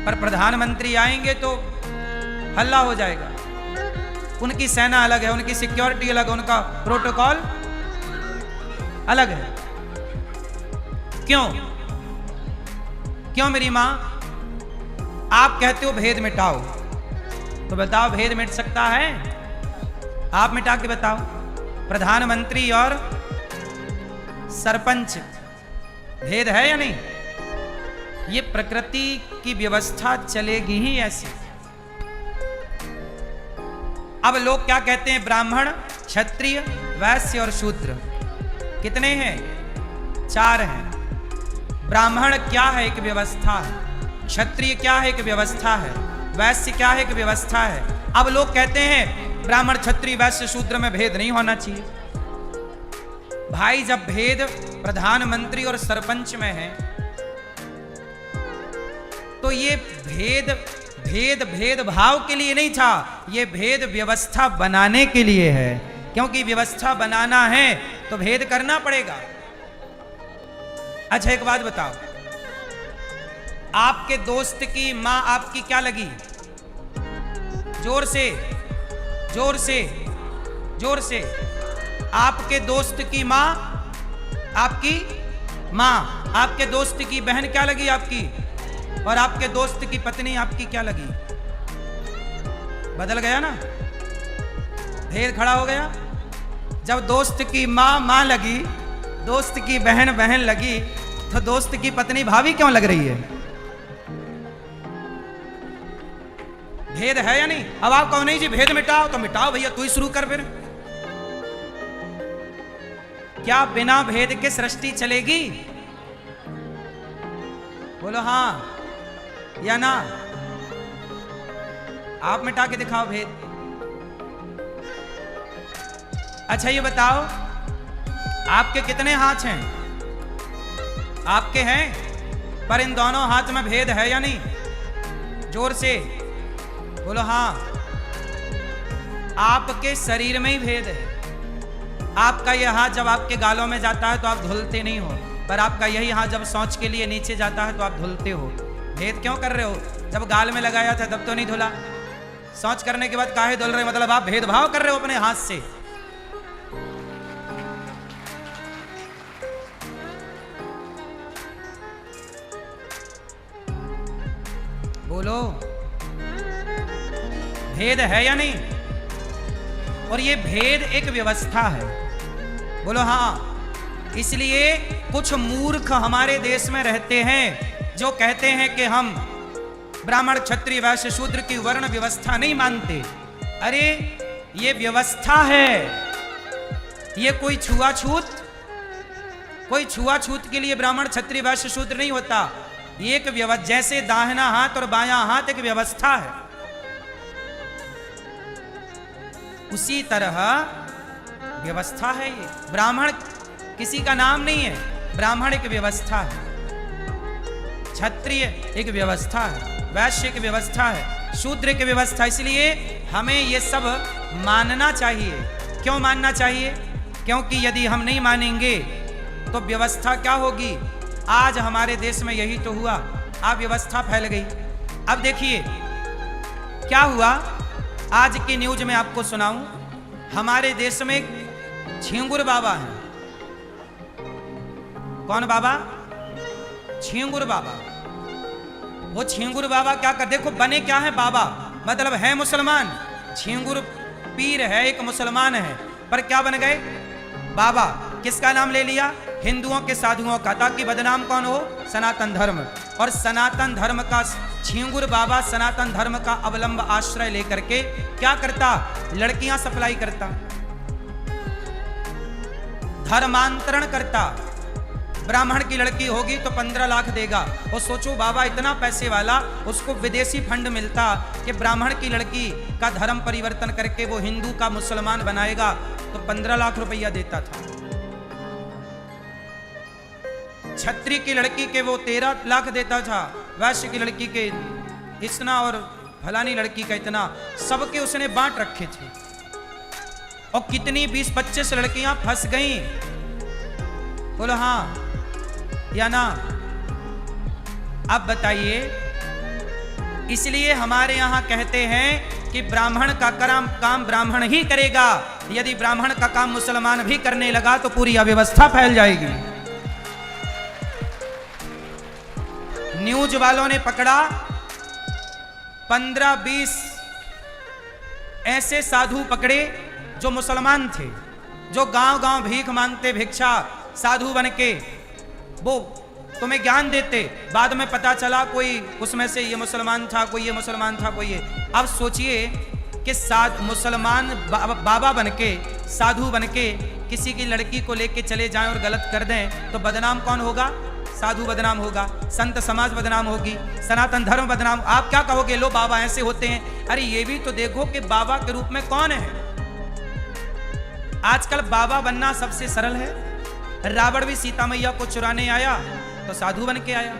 पर प्रधानमंत्री आएंगे तो हल्ला हो जाएगा। उनकी सेना अलग है, उनकी सिक्योरिटी अलग है, उनका प्रोटोकॉल अलग है। क्यों? क्यों मेरी मां? आप कहते हो भेद मिटाओ, तो बताओ भेद मिट सकता है? आप मिटा के बताओ। प्रधानमंत्री और सरपंच भेद है या नहीं? ये प्रकृति की व्यवस्था चलेगी ही ऐसी। अब लोग क्या कहते हैं? ब्राह्मण, क्षत्रिय, वैश्य और शूद्र। कितने हैं? 4 हैं। ब्राह्मण क्या है? एक व्यवस्था है। क्षत्रिय क्या है? एक व्यवस्था है। वैश्य क्या है? एक व्यवस्था है। अब लोग कहते हैं ब्राह्मण, क्षत्रिय, वैश्य, शूद्र में भेद नहीं होना चाहिए। भाई जब भेद प्रधानमंत्री और सरपंच में है, तो ये भेदभाव के लिए नहीं था, ये भेद व्यवस्था बनाने के लिए है। क्योंकि व्यवस्था बनाना है तो भेद करना पड़ेगा। अच्छा एक बात बताओ, आपके दोस्त की मां आपकी क्या लगी? जोर से, जोर से, जोर से। आपके दोस्त की मां आपकी मां, आपके दोस्त की बहन क्या लगी आपकी? और आपके दोस्त की पत्नी आपकी क्या लगी? बदल गया ना? भेद खड़ा हो गया। जब दोस्त की मां मां लगी, दोस्त की बहन बहन लगी, तो दोस्त की पत्नी भाभी क्यों लग रही है? भेद है या नहीं? अब आप कहो नहीं जी भेद मिटाओ, तो मिटाओ भैया, तू ही शुरू कर फिर। क्या बिना भेद के सृष्टि चलेगी? बोलो हाँ या ना। आप मिटा के दिखाओ भेद। अच्छा ये बताओ, आपके कितने हाथ हैं? आपके हैं, पर इन दोनों हाथ में भेद है या नहीं? जोर से बोलो हाँ। आपके शरीर में ही भेद है। आपका यह हाथ जब आपके गालों में जाता है तो आप धुलते नहीं हो, पर आपका यही हाथ जब शौच के लिए नीचे जाता है तो आप धुलते हो। भेद क्यों कर रहे हो? जब गाल में लगाया था तब तो नहीं धुला, शौच करने के बाद काहे धुल रहे? मतलब आप भेदभाव कर रहे हो अपने हाथ से। बोलो भेद है या नहीं? और ये भेद एक व्यवस्था है। बोलो हाँ। इसलिए कुछ मूर्ख हमारे देश में रहते हैं जो कहते हैं कि हम ब्राह्मण क्षत्रिय वैश्य शूद्र की वर्ण व्यवस्था नहीं मानते। अरे ये व्यवस्था है, ये कोई छुआछूत के लिए ब्राह्मण क्षत्रिय वैश्य शूद्र नहीं होता। एक व्यवस्था, जैसे दाहिना हाथ और बायां हाथ एक व्यवस्था है, उसी तरह व्यवस्था है ये। ब्राह्मण किसी का नाम नहीं है, ब्राह्मण एक व्यवस्था है, क्षत्रिय एक व्यवस्था है, वैश्य एक व्यवस्था है, शूद्र एक व्यवस्था। इसलिए हमें ये सब मानना चाहिए। क्यों मानना चाहिए? क्योंकि यदि हम नहीं मानेंगे तो व्यवस्था क्या होगी? आज हमारे देश में यही तो हुआ, अब व्यवस्था फैल गई। अब देखिए क्या हुआ, आज की न्यूज में आपको सुनाऊं। हमारे देश में छींगुर बाबा हैं। कौन बाबा? छींगुर बाबा। वो छींगुर बाबा क्या कर, देखो बने क्या है बाबा, मतलब है मुसलमान। छींगुर पीर है, एक मुसलमान है, पर क्या बन गए? बाबा। किसका नाम ले लिया? हिंदुओं के साधुओं का, ताकि बदनाम कौन हो? सनातन धर्म। और सनातन धर्म का छींगुर बाबा सनातन धर्म का अवलंब आश्रय लेकर के क्या करता? लड़कियां सप्लाई करता, धर्मांतरण करता। ब्राह्मण की लड़की होगी तो 15 लाख देगा। और सोचो बाबा इतना पैसे वाला, उसको विदेशी फंड मिलता कि ब्राह्मण की लड़की का धर्म परिवर्तन करके वो हिंदू का मुसलमान बनाएगा, तो 15 लाख रुपया देता था। क्षत्रिय की लड़की के वो 13 लाख देता था, वैश्य की लड़की के इतना, और फलानी लड़की का इतना, सबके उसने बांट रखे थे। और कितनी 20-25 लड़कियां फंस गईं। बोलो हाँ या ना। अब बताइए, इसलिए हमारे यहां कहते हैं कि ब्राह्मण का काम ब्राह्मण ही करेगा। यदि ब्राह्मण का काम मुसलमान भी करने लगा तो पूरी अव्यवस्था फैल जाएगी। न्यूज वालों ने पकड़ा 15-20 ऐसे साधु पकड़े जो मुसलमान थे, जो गांव-गांव भीख मांगते, भिक्षा साधु बनके वो तुम्हें ज्ञान देते। बाद में पता चला कोई उसमें से ये मुसलमान था, कोई ये मुसलमान था, कोई ये। अब सोचिए कि मुसलमान बाबा बनके, साधु बनके किसी की लड़की को लेके चले जाएं और गलत कर दें तो बदनाम कौन होगा? साधु बदनाम होगा, संत समाज बदनाम होगी, सनातन धर्म बदनाम। आप क्या कहोगे? लो बाबा ऐसे होते हैं। अरे ये भी तो देखो कि बाबा के रूप में कौन है। आजकल बाबा बनना सबसे सरल है। रावण भी सीता मैया को चुराने आया तो साधु बन के आया।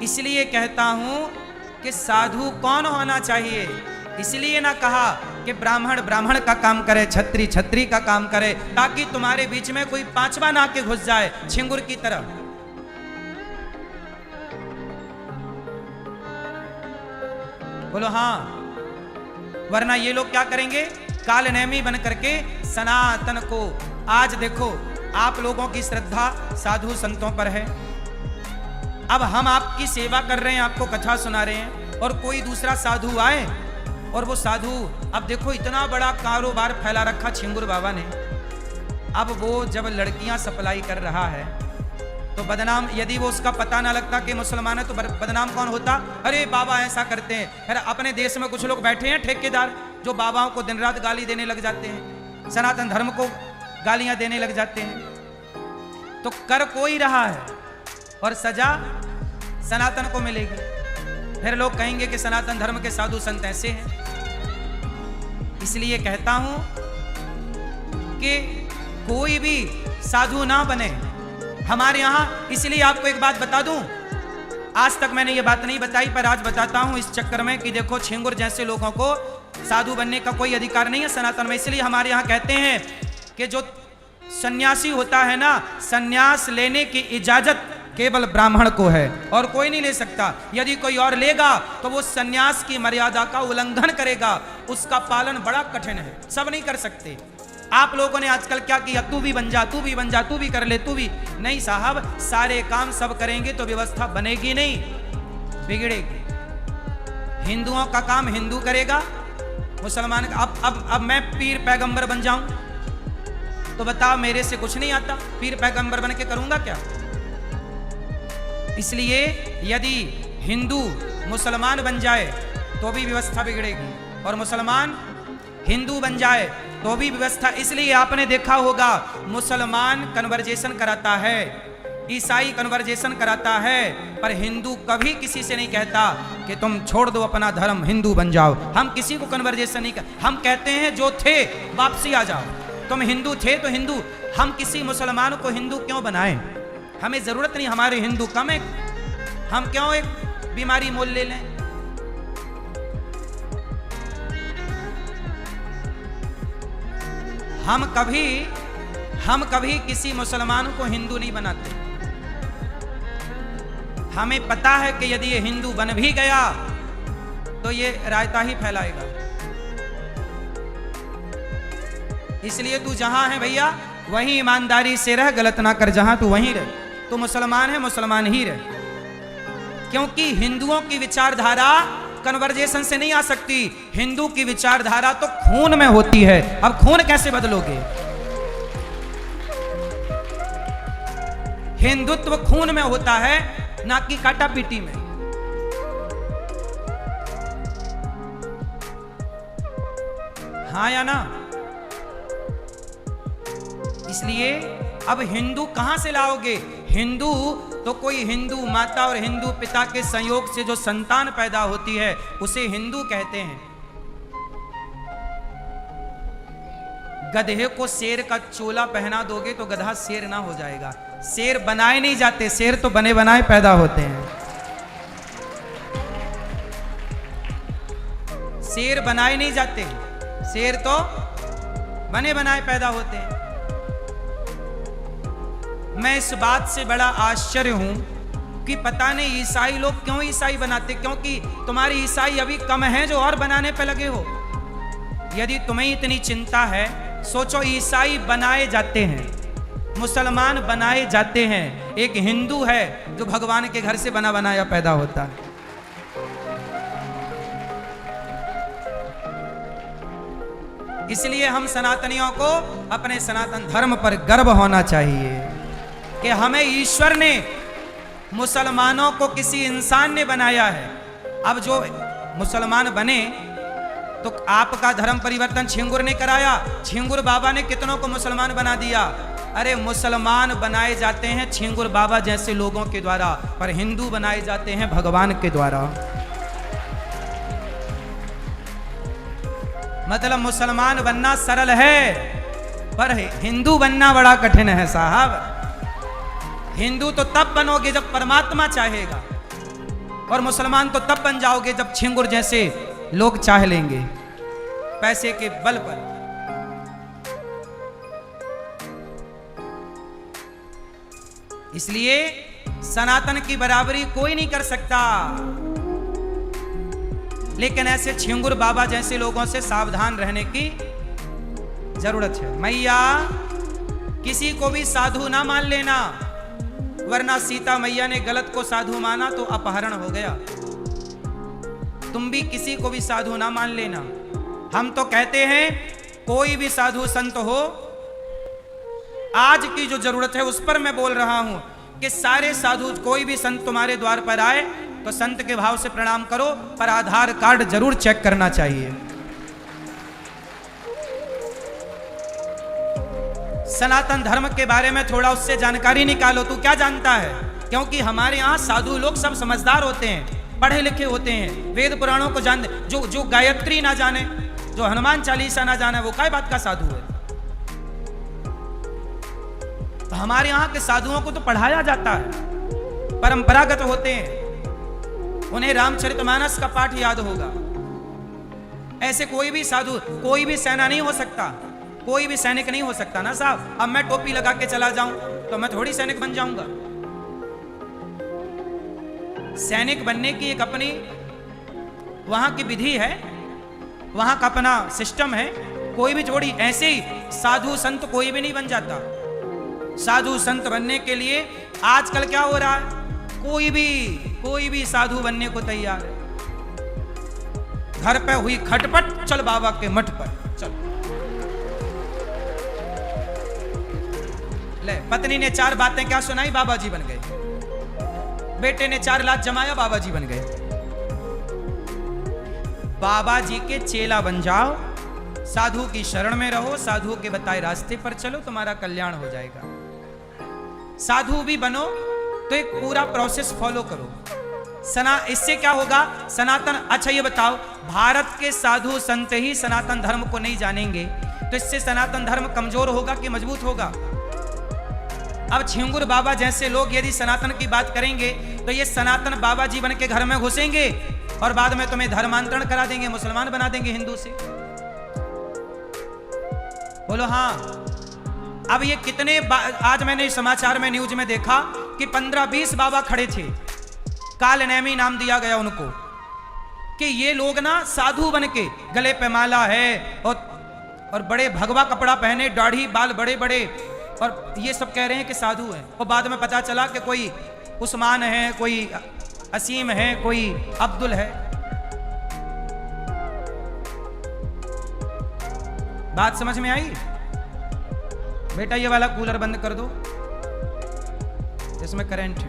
इसलिए कहता हूं कि साधु कौन होना चाहिए। इसलिए ना कहा कि ब्राह्मण ब्राह्मण का काम करे, छत्री छत्री का काम करे, ताकि तुम्हारे बीच में कोई पांचवा ना के घुस जाए छिंगुर की तरह। बोलो हाँ। वरना ये लोग क्या करेंगे? कालनेमी बन करके सनातन को। आज देखो आप लोगों की श्रद्धा साधु संतों पर है। अब हम आपकी सेवा कर रहे हैं, आपको कथा सुना रहे हैं, और कोई दूसरा साधु आए और वो साधु, अब देखो इतना बड़ा कारोबार फैला रखा छिंगुर बाबा ने। अब वो जब लड़कियां सप्लाई कर रहा है तो बदनाम, यदि वो उसका पता ना लगता कि मुसलमान है तो बदनाम कौन होता? अरे बाबा ऐसा करते हैं। फिर अपने देश में कुछ लोग बैठे हैं ठेकेदार जो बाबाओं को दिन रात गाली देने लग जाते हैं, सनातन धर्म को गालियां देने लग जाते हैं। तो कर कोई रहा है और सजा सनातन को मिलेगी। फिर लोग कहेंगे कि सनातन धर्म के साधु संत ऐसे हैं। इसलिए कहता हूं कि कोई भी साधु ना बने हमारे यहां। इसलिए आपको एक बात बता दूं, आज तक मैंने ये बात नहीं बताई पर आज बताता हूं इस चक्कर में कि देखो छिंगुर जैसे लोगों को साधु बनने का कोई अधिकार नहीं है सनातन में। इसलिए हमारे यहां कहते हैं कि जो सन्यासी होता है ना, सन्यास लेने की इजाजत केवल ब्राह्मण को है और कोई नहीं ले सकता। यदि कोई और लेगा तो वो सन्यास की मर्यादा का उल्लंघन करेगा, उसका पालन बड़ा कठिन है, सब नहीं कर सकते। आप लोगों ने आजकल क्या किया, तू भी बन जा, तू भी बन जा, तू भी कर ले, तू भी नहीं साहब। सारे काम सब करेंगे तो व्यवस्था बनेगी नहीं, बिगड़ेगी। हिंदुओं का काम हिंदू करेगा, मुसलमान का। अब मैं पीर पैगंबर बन जाऊं तो बताओ, मेरे से कुछ नहीं आता, पीर पैगंबर बन के करूंगा क्या? इसलिए यदि हिंदू मुसलमान बन जाए तो भी व्यवस्था बिगड़ेगी और मुसलमान हिंदू बन जाए तो भी व्यवस्था। इसलिए आपने देखा होगा मुसलमान कन्वर्जेशन कराता है, ईसाई कन्वर्जेशन कराता है, पर हिंदू कभी किसी से नहीं कहता कि तुम छोड़ दो अपना धर्म, हिंदू बन जाओ। हम किसी को कन्वर्जेशन नहीं कर, हम कहते हैं जो थे वापसी आ जाओ। तुम हिंदू थे तो हिंदू। हम किसी मुसलमान को हिंदू क्यों बनाएं? हमें जरूरत नहीं, हमारे हिंदू कम है, हम क्यों एक बीमारी मोल ले लें? हम कभी किसी मुसलमान को हिंदू नहीं बनाते। हमें पता है कि यदि ये हिंदू बन भी गया तो ये रायता ही फैलाएगा। इसलिए तू जहां है भैया वहीं ईमानदारी से रह, गलत ना कर, जहां तू वहीं रह। तू मुसलमान है, मुसलमान ही रह, क्योंकि हिंदुओं की विचारधारा कन्वर्जेशन से नहीं आ सकती। हिंदू की विचारधारा तो खून में होती है। अब खून कैसे बदलोगे? हिंदुत्व खून में होता है, ना कि काटा पीटी में। हाँ या ना? इसलिए अब हिंदू कहां से लाओगे? हिंदू तो कोई हिंदू माता और हिंदू पिता के संयोग से जो संतान पैदा होती है उसे हिंदू कहते हैं। गधे को शेर का चोला पहना दोगे तो गधा शेर ना हो जाएगा। शेर बनाए नहीं जाते, शेर तो बने बनाए पैदा होते हैं। शेर बनाए नहीं जाते, शेर तो बने बनाए पैदा होते हैं। मैं इस बात से बड़ा आश्चर्य हूं कि पता नहीं ईसाई लोग क्यों ईसाई बनाते, क्योंकि तुम्हारी ईसाई अभी कम है जो और बनाने पे लगे हो। यदि तुम्हें इतनी चिंता है, सोचो ईसाई बनाए जाते हैं, मुसलमान बनाए जाते हैं, एक हिंदू है जो भगवान के घर से बना बनाया पैदा होता है। इसलिए हम सनातनियों को अपने सनातन धर्म पर गर्व होना चाहिए कि हमें ईश्वर ने, मुसलमानों को किसी इंसान ने बनाया है। अब जो मुसलमान बने तो आपका धर्म परिवर्तन छिंगुर ने कराया। छिंगुर बाबा ने कितनों को मुसलमान बना दिया। अरे मुसलमान बनाए जाते हैं छिंगुर बाबा जैसे लोगों के द्वारा, पर हिंदू बनाए जाते हैं भगवान के द्वारा। मतलब मुसलमान बनना सरल है, पर हिंदू बनना बड़ा कठिन है साहब। हिंदू तो तब बनोगे जब परमात्मा चाहेगा, और मुसलमान तो तब बन जाओगे जब छिंगुर जैसे लोग चाह लेंगे पैसे के बल पर। इसलिए सनातन की बराबरी कोई नहीं कर सकता, लेकिन ऐसे छिंगुर बाबा जैसे लोगों से सावधान रहने की जरूरत है। मैया किसी को भी साधु ना मान लेना, वरना सीता मैया ने गलत को साधु माना तो अपहरण हो गया। तुम भी किसी को भी साधु ना मान लेना। हम तो कहते हैं कोई भी साधु संत हो, आज की जो जरूरत है उस पर मैं बोल रहा हूं कि सारे साधु, कोई भी संत तुम्हारे द्वार पर आए तो संत के भाव से प्रणाम करो, पर आधार कार्ड जरूर चेक करना चाहिए। सनातन धर्म के बारे में थोड़ा उससे जानकारी निकालो, तू क्या जानता है। क्योंकि हमारे यहाँ साधु लोग सब समझदार होते हैं, पढ़े लिखे होते हैं, वेद पुराणों को जानते। जो गायत्री ना जाने, जो हनुमान चालीसा ना जाने, वो काय बात का साधु है। तो हमारे यहाँ के साधुओं को तो पढ़ाया जाता है, परंपरागत होते हैं, उन्हें रामचरितमानस का पाठ याद होगा। ऐसे कोई भी साधु, कोई भी सेना नहीं हो सकता, कोई भी सैनिक नहीं हो सकता ना साहब। अब मैं टोपी लगा के चला जाऊं तो मैं थोड़ी सैनिक बन जाऊंगा। सैनिक बनने की एक अपनी वहां की विधि है, वहां का अपना सिस्टम है। कोई भी जोड़ी ऐसे ही साधु संत कोई भी नहीं बन जाता। साधु संत बनने के लिए आजकल क्या हो रहा है, कोई भी साधु बनने को तैयार है। घर पे हुई खटपट, चल बाबा के मठ पर चल। ले, पत्नी ने 4 बातें क्या सुनाई, बाबा जी बन गए। बेटे ने 4 लाख जमाया, बाबा जी बन गए। बाबा जी के चेला बन जाओ, साधु की शरण में रहो, साधु के बताए रास्ते पर चलो, तुम्हारा कल्याण हो जाएगा। साधु भी बनो तो एक पूरा प्रोसेस फॉलो करो। इससे क्या होगा, सनातन। अच्छा ये बताओ, भारत के साधु संत ही सनातन धर्म को नहीं जानेंगे तो इससे सनातन धर्म कमजोर होगा कि मजबूत होगा। अब छिंगुर बाबा जैसे लोग यदि सनातन की बात करेंगे तो ये सनातन बाबा जी बन के घर में घुसेंगे और बाद में तुम्हें धर्मांतरण करा देंगे, मुसलमान बना देंगे हिंदू से। बोलो हाँ। अब ये कितने आज मैंने समाचार में न्यूज में देखा कि 15-20 बाबा खड़े थे, कालनेमी नाम दिया गया उनको, कि ये लोग ना साधु बन के, गले पे माला है और बड़े भगवा कपड़ा पहने, दाढ़ी बाल बड़े बड़े, और ये सब कह रहे हैं कि साधु हैं। और बाद में पता चला कि कोई उस्मान है, कोई असीम है, कोई अब्दुल है। बात समझ में आई? बेटा ये वाला कूलर बंद कर दो, इसमें करंट है।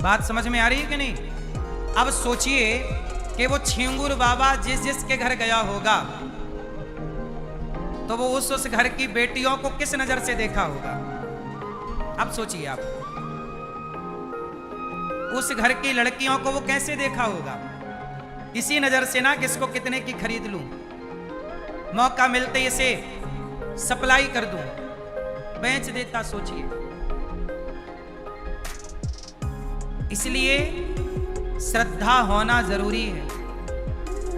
बात समझ में आ रही है कि नहीं? अब सोचिए कि वो छिंगुर बाबा जिसके घर गया होगा तो वो उस घर की बेटियों को किस नजर से देखा होगा। अब सोचिए आप, उस घर की लड़कियों को वो कैसे देखा होगा। इसी नजर से ना, किसको कितने की खरीद लूं, मौका मिलते इसे सप्लाई कर दूं, बेच देता। सोचिए। इसलिए श्रद्धा होना जरूरी है।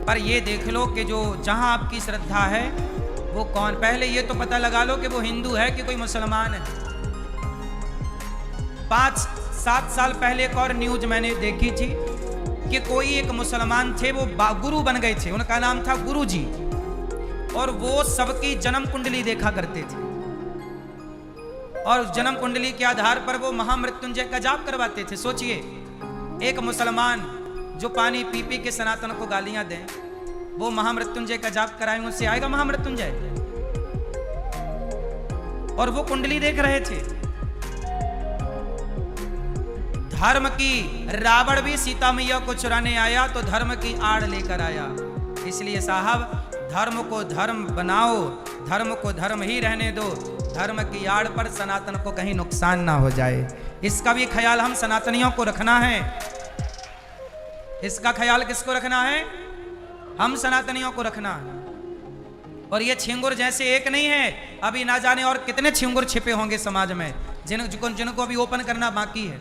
पर ये देख लो कि जो जहां आपकी श्रद्धा है वो कौन, पहले ये तो पता लगा लो कि वो हिंदू है कि कोई मुसलमान है। 5-7 साल पहले एक और न्यूज मैंने देखी थी कि कोई एक मुसलमान थे, वो गुरु बन गए थे, उनका नाम था गुरु जी, और वो सबकी जन्म कुंडली देखा करते थे और जन्म कुंडली के आधार पर वो महामृत्युंजय का जाप करवाते थे। सोचिए, एक मुसलमान जो पानी पी पी के सनातन को गालियां दें, वो महामृत्युंजय का जाप कराएं, उससे आएगा महामृत्युंजय। और वो कुंडली देख रहे थे। धर्म की, रावण भी सीता मैया को चुराने आया तो धर्म की आड़ लेकर आया। इसलिए साहब, धर्म को धर्म बनाओ, धर्म को धर्म ही रहने दो, धर्म की आड़ पर सनातन को कहीं नुकसान ना हो जाए। इसका भी ख्याल हम सनातनियों को रखना है। इसका ख्याल किसको रखना है? हम सनातनियों को रखना है। और ये छिंगुर जैसे एक नहीं है, अभी ना जाने और कितने छिंगुर छिपे होंगे समाज में, जिनको अभी ओपन करना बाकी है।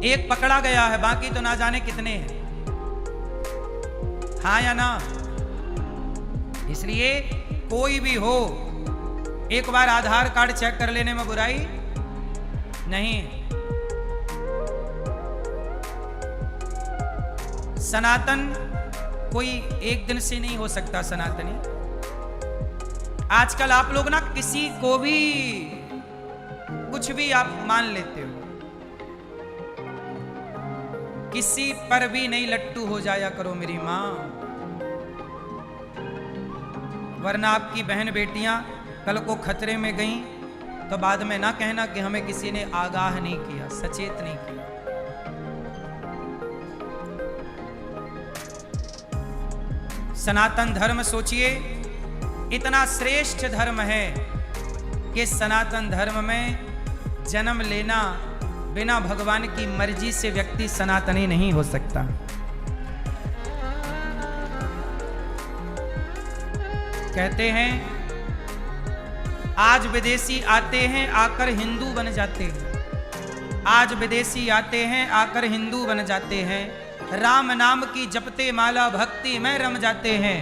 एक पकड़ा गया है, बाकी तो ना जाने कितने हैं। हाँ या ना? इसलिए कोई भी हो, एक बार आधार कार्ड चेक कर लेने में बुराई नहीं। सनातन कोई एक दिन से नहीं हो सकता सनातनी। आजकल आप लोग ना किसी को भी कुछ भी आप मान लेते हो, किसी पर भी नहीं लट्टू हो जाया करो मेरी मां, वरना आपकी बहन बेटियां कल को खतरे में गईं तो बाद में ना कहना कि हमें किसी ने आगाह नहीं किया, सचेत नहीं किया। सनातन धर्म सोचिए इतना श्रेष्ठ धर्म है कि सनातन धर्म में जन्म लेना बिना भगवान की मर्जी से व्यक्ति सनातनी नहीं हो सकता। कहते हैं आज विदेशी आते हैं आकर हिंदू बन जाते हैं, आज विदेशी आते हैं आकर हिंदू बन जाते हैं, राम नाम की जपते माला भक्ति में रम जाते हैं।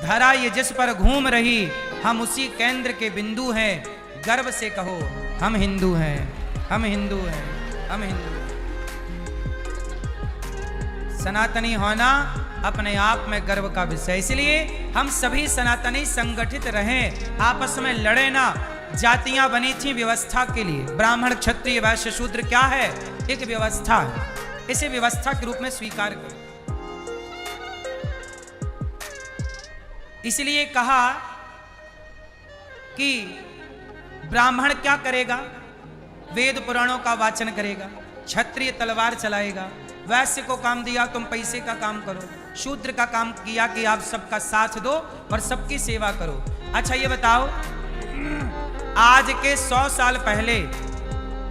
धरा ये जिस पर घूम रही हम उसी केंद्र के बिंदु हैं, गर्व से कहो हम हिंदू हैं, हम हिंदू हैं, हम हिंदू हैं। सनातनी होना अपने आप में गर्व का विषय, इसलिए हम सभी सनातनी संगठित रहें, आपस में लड़े ना। जातियां बनी थी व्यवस्था के लिए, ब्राह्मण क्षत्रिय वैश्य शूद्र क्या है? एक व्यवस्था है, इसे व्यवस्था के रूप में स्वीकार करें। इसलिए कहा कि ब्राह्मण क्या करेगा? वेद पुराणों का वाचन करेगा, क्षत्रिय तलवार चलाएगा, वैश्य को काम दिया तुम पैसे का काम करो, शूद्र का काम किया कि आप सबका साथ दो और सबकी सेवा करो। अच्छा ये बताओ, आज के 100 साल पहले,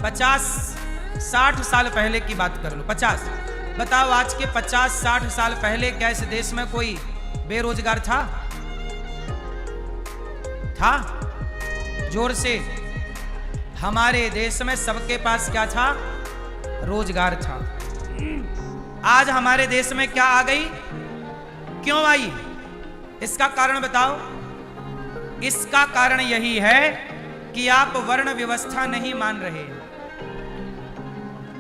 50-60 साल पहले की बात कर लो, 50 बताओ, आज के 50-60 साल पहले क्या इस देश में कोई बेरोजगार था? था? जोर से। हमारे देश में सबके पास क्या था? रोजगार था। आज हमारे देश में क्या आ गई? क्यों आई? इसका कारण बताओ। इसका कारण यही है कि आप वर्ण व्यवस्था नहीं मान रहे।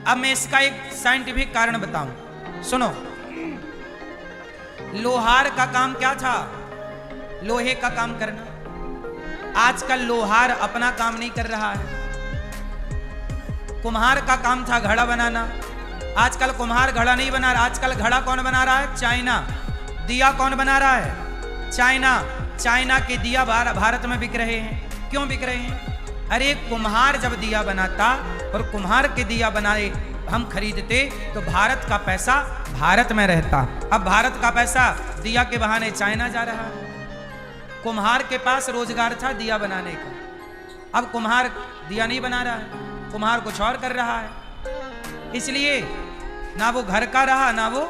अब मैं इसका एक साइंटिफिक कारण बताऊं, सुनो। लोहार का काम क्या था? लोहे का काम करना। आजकल लोहार अपना काम नहीं कर रहा है। कुम्हार का काम था घड़ा बनाना, आजकल कुम्हार घड़ा नहीं बना रहा। आजकल घड़ा कौन बना रहा है? चाइना। दिया कौन बना रहा है? चाइना। चाइना के दिया भारत में बिक रहे हैं। क्यों बिक रहे हैं? अरे कुम्हार जब दिया बनाता और कुम्हार के दिया बनाए हम खरीदते तो भारत का पैसा भारत में रहता। अब भारत का पैसा दिया के बहाने चाइना जा रहा है। कुम्हार के पास रोजगार था दिया बनाने का, अब कुम्हार दिया नहीं बना रहा है, कुम्हार कुछ और कर रहा है। इसलिए ना वो घर का रहा ना वो